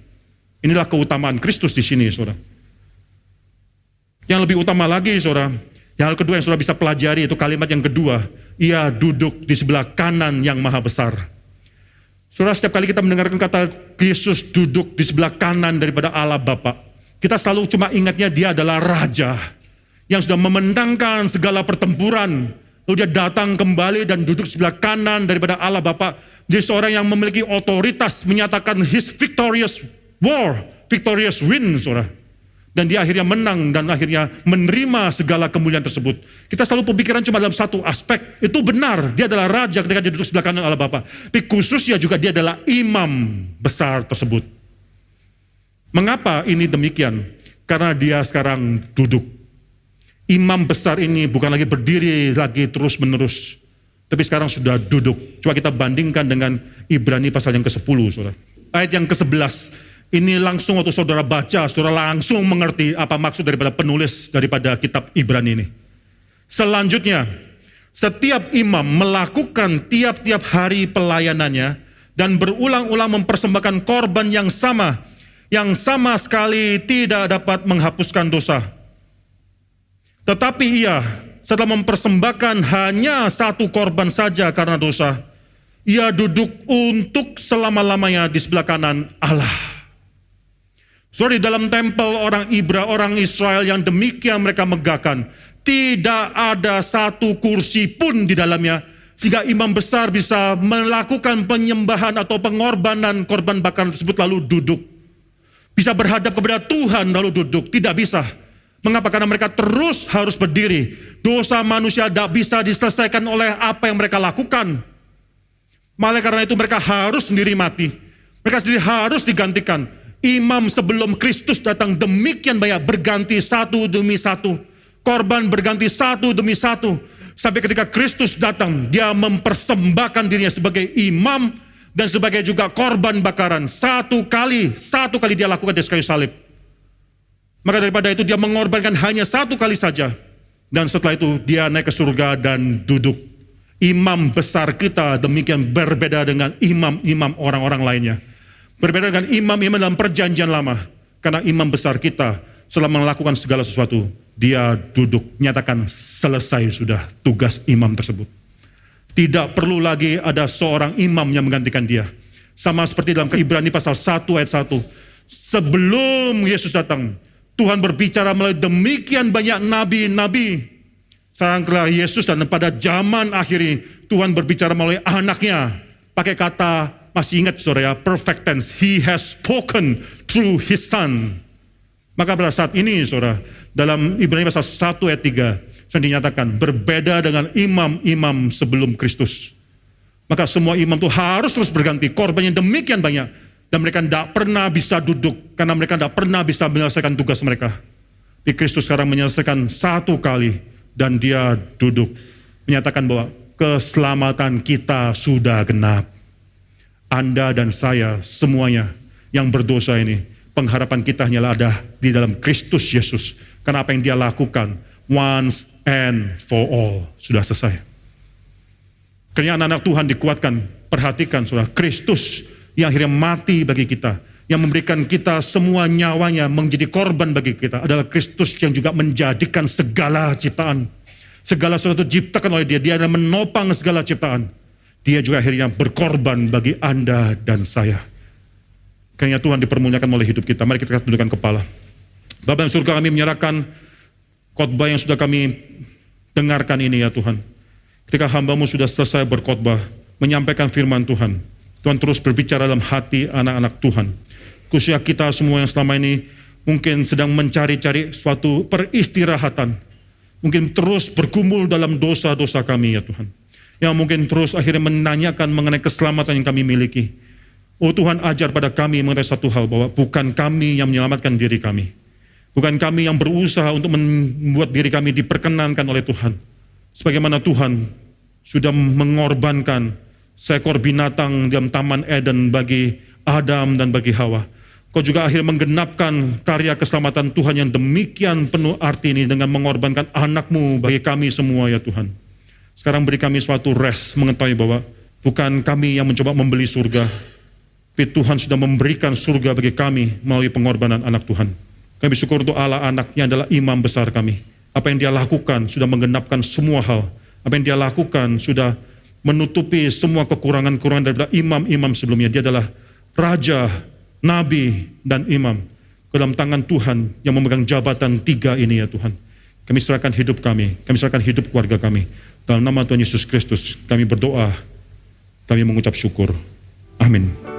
Inilah keutamaan Kristus di sini, saudara. Yang lebih utama lagi, saudara, yang hal kedua yang saudara bisa pelajari itu kalimat yang kedua, ia duduk di sebelah kanan yang maha besar. Saudara, setiap kali kita mendengarkan kata Yesus duduk di sebelah kanan daripada Allah Bapa, kita selalu cuma ingatnya dia adalah Raja yang sudah memenangkan segala pertempuran. Lalu dia datang kembali dan duduk di sebelah kanan daripada Allah Bapa. Dia seorang yang memiliki otoritas menyatakan his victorious war, victorious win, saudara. Dan dia akhirnya menang dan akhirnya menerima segala kemuliaan tersebut. Kita selalu pemikiran cuma dalam satu aspek. Itu benar, dia adalah Raja ketika dia duduk sebelah kanan Allah Bapa. Tapi khususnya juga dia adalah imam besar tersebut. Mengapa ini demikian? Karena dia sekarang duduk. Imam besar ini bukan lagi berdiri lagi terus menerus, tapi sekarang sudah duduk. Coba kita bandingkan dengan Ibrani pasal yang ke-10, saudara. Ayat yang ke-11, ini langsung waktu saudara baca, saudara langsung mengerti apa maksud daripada penulis daripada kitab Ibrani ini. Selanjutnya, setiap imam melakukan tiap-tiap hari pelayanannya dan berulang-ulang mempersembahkan korban yang sama sekali tidak dapat menghapuskan dosa. Tetapi ia setelah mempersembahkan hanya satu korban saja karena dosa, ia duduk untuk selama-lamanya di sebelah kanan Allah. Sorry, dalam tempel orang Israel yang demikian mereka megahkan, tidak ada satu kursi pun di dalamnya, sehingga imam besar bisa melakukan penyembahan atau pengorbanan korban bakaran tersebut lalu duduk. Bisa berhadap kepada Tuhan lalu duduk, tidak bisa. Mengapa? Karena mereka terus harus berdiri. Dosa manusia tidak bisa diselesaikan oleh apa yang mereka lakukan. Malah karena itu mereka harus sendiri mati. Mereka sendiri harus digantikan. Imam sebelum Kristus datang demikian banyak, berganti satu demi satu. Korban berganti satu demi satu. Sampai ketika Kristus datang, dia mempersembahkan dirinya sebagai imam dan sebagai juga korban bakaran. Satu kali dia lakukan di kayu salib. Maka daripada itu dia mengorbankan hanya satu kali saja. Dan setelah itu dia naik ke surga dan duduk. Imam besar kita demikian berbeda dengan imam-imam orang-orang lainnya. Berbeda dengan imam-imam dalam perjanjian lama. Karena imam besar kita setelah melakukan segala sesuatu, dia duduk, nyatakan selesai sudah tugas imam tersebut. Tidak perlu lagi ada seorang imam yang menggantikan dia. Sama seperti dalam Ibrani pasal 1 ayat 1. Sebelum Yesus datang, Tuhan berbicara melalui demikian banyak nabi-nabi. Setelah Yesus dan pada zaman akhir ini, Tuhan berbicara melalui anaknya. Pakai kata, masih ingat saudara ya, perfect tense. He has spoken through his son. Maka pada saat ini saudara, dalam Ibrani pasal 1 ayat 3, yang dinyatakan berbeda dengan imam-imam sebelum Kristus. Maka semua imam itu harus terus berganti, korbannya demikian banyak, dan mereka tidak pernah bisa duduk, karena mereka tidak pernah bisa menyelesaikan tugas mereka. Tapi Kristus sekarang menyelesaikan satu kali, dan dia duduk, menyatakan bahwa keselamatan kita sudah genap. Anda dan saya, semuanya yang berdosa ini, pengharapan kita hanyalah ada di dalam Kristus Yesus, karena apa yang dia lakukan, once and for all, sudah selesai. Karena anak-anak Tuhan dikuatkan, perhatikan saudara, Kristus yang akhirnya mati bagi kita, yang memberikan kita semua nyawanya menjadi korban bagi kita, adalah Kristus yang juga menjadikan segala ciptaan. Segala sesuatu diciptakan oleh dia adalah menopang segala ciptaan. Dia juga akhirnya berkorban bagi Anda dan saya. Karena Tuhan dipermuliakan oleh hidup kita. Mari kita tundukkan kepala. Bapa yang surga, kami menyerahkan khotbah yang sudah kami dengarkan ini ya Tuhan. Ketika hamba-Mu sudah selesai berkhotbah, menyampaikan firman Tuhan, Tuhan terus berbicara dalam hati anak-anak Tuhan. Khususnya kita semua yang selama ini mungkin sedang mencari-cari suatu peristirahatan. Mungkin terus bergumul dalam dosa-dosa kami ya Tuhan. Yang mungkin terus akhirnya menanyakan mengenai keselamatan yang kami miliki. Oh Tuhan, ajar pada kami mengenai satu hal, bahwa bukan kami yang menyelamatkan diri kami. Bukan kami yang berusaha untuk membuat diri kami diperkenankan oleh Tuhan. Sebagaimana Tuhan sudah mengorbankan seekor binatang dalam Taman Eden bagi Adam dan bagi Hawa. Kau juga akhirnya menggenapkan karya keselamatan Tuhan yang demikian penuh arti ini dengan mengorbankan anak-Mu bagi kami semua ya Tuhan. Sekarang beri kami suatu rest mengetahui bahwa bukan kami yang mencoba membeli surga, tapi Tuhan sudah memberikan surga bagi kami melalui pengorbanan anak Tuhan. Kami bersyukur untuk Allah anaknya adalah imam besar kami. Apa yang dia lakukan sudah menggenapkan semua hal. Apa yang dia lakukan sudah menutupi semua kekurangan-kekurangan daripada imam-imam sebelumnya. Dia adalah raja, nabi, dan imam. Ke dalam tangan Tuhan yang memegang jabatan 3 ini ya Tuhan. Kami serahkan hidup kami serahkan hidup keluarga kami. Dalam nama Tuhan Yesus Kristus kami berdoa, kami mengucap syukur. Amin.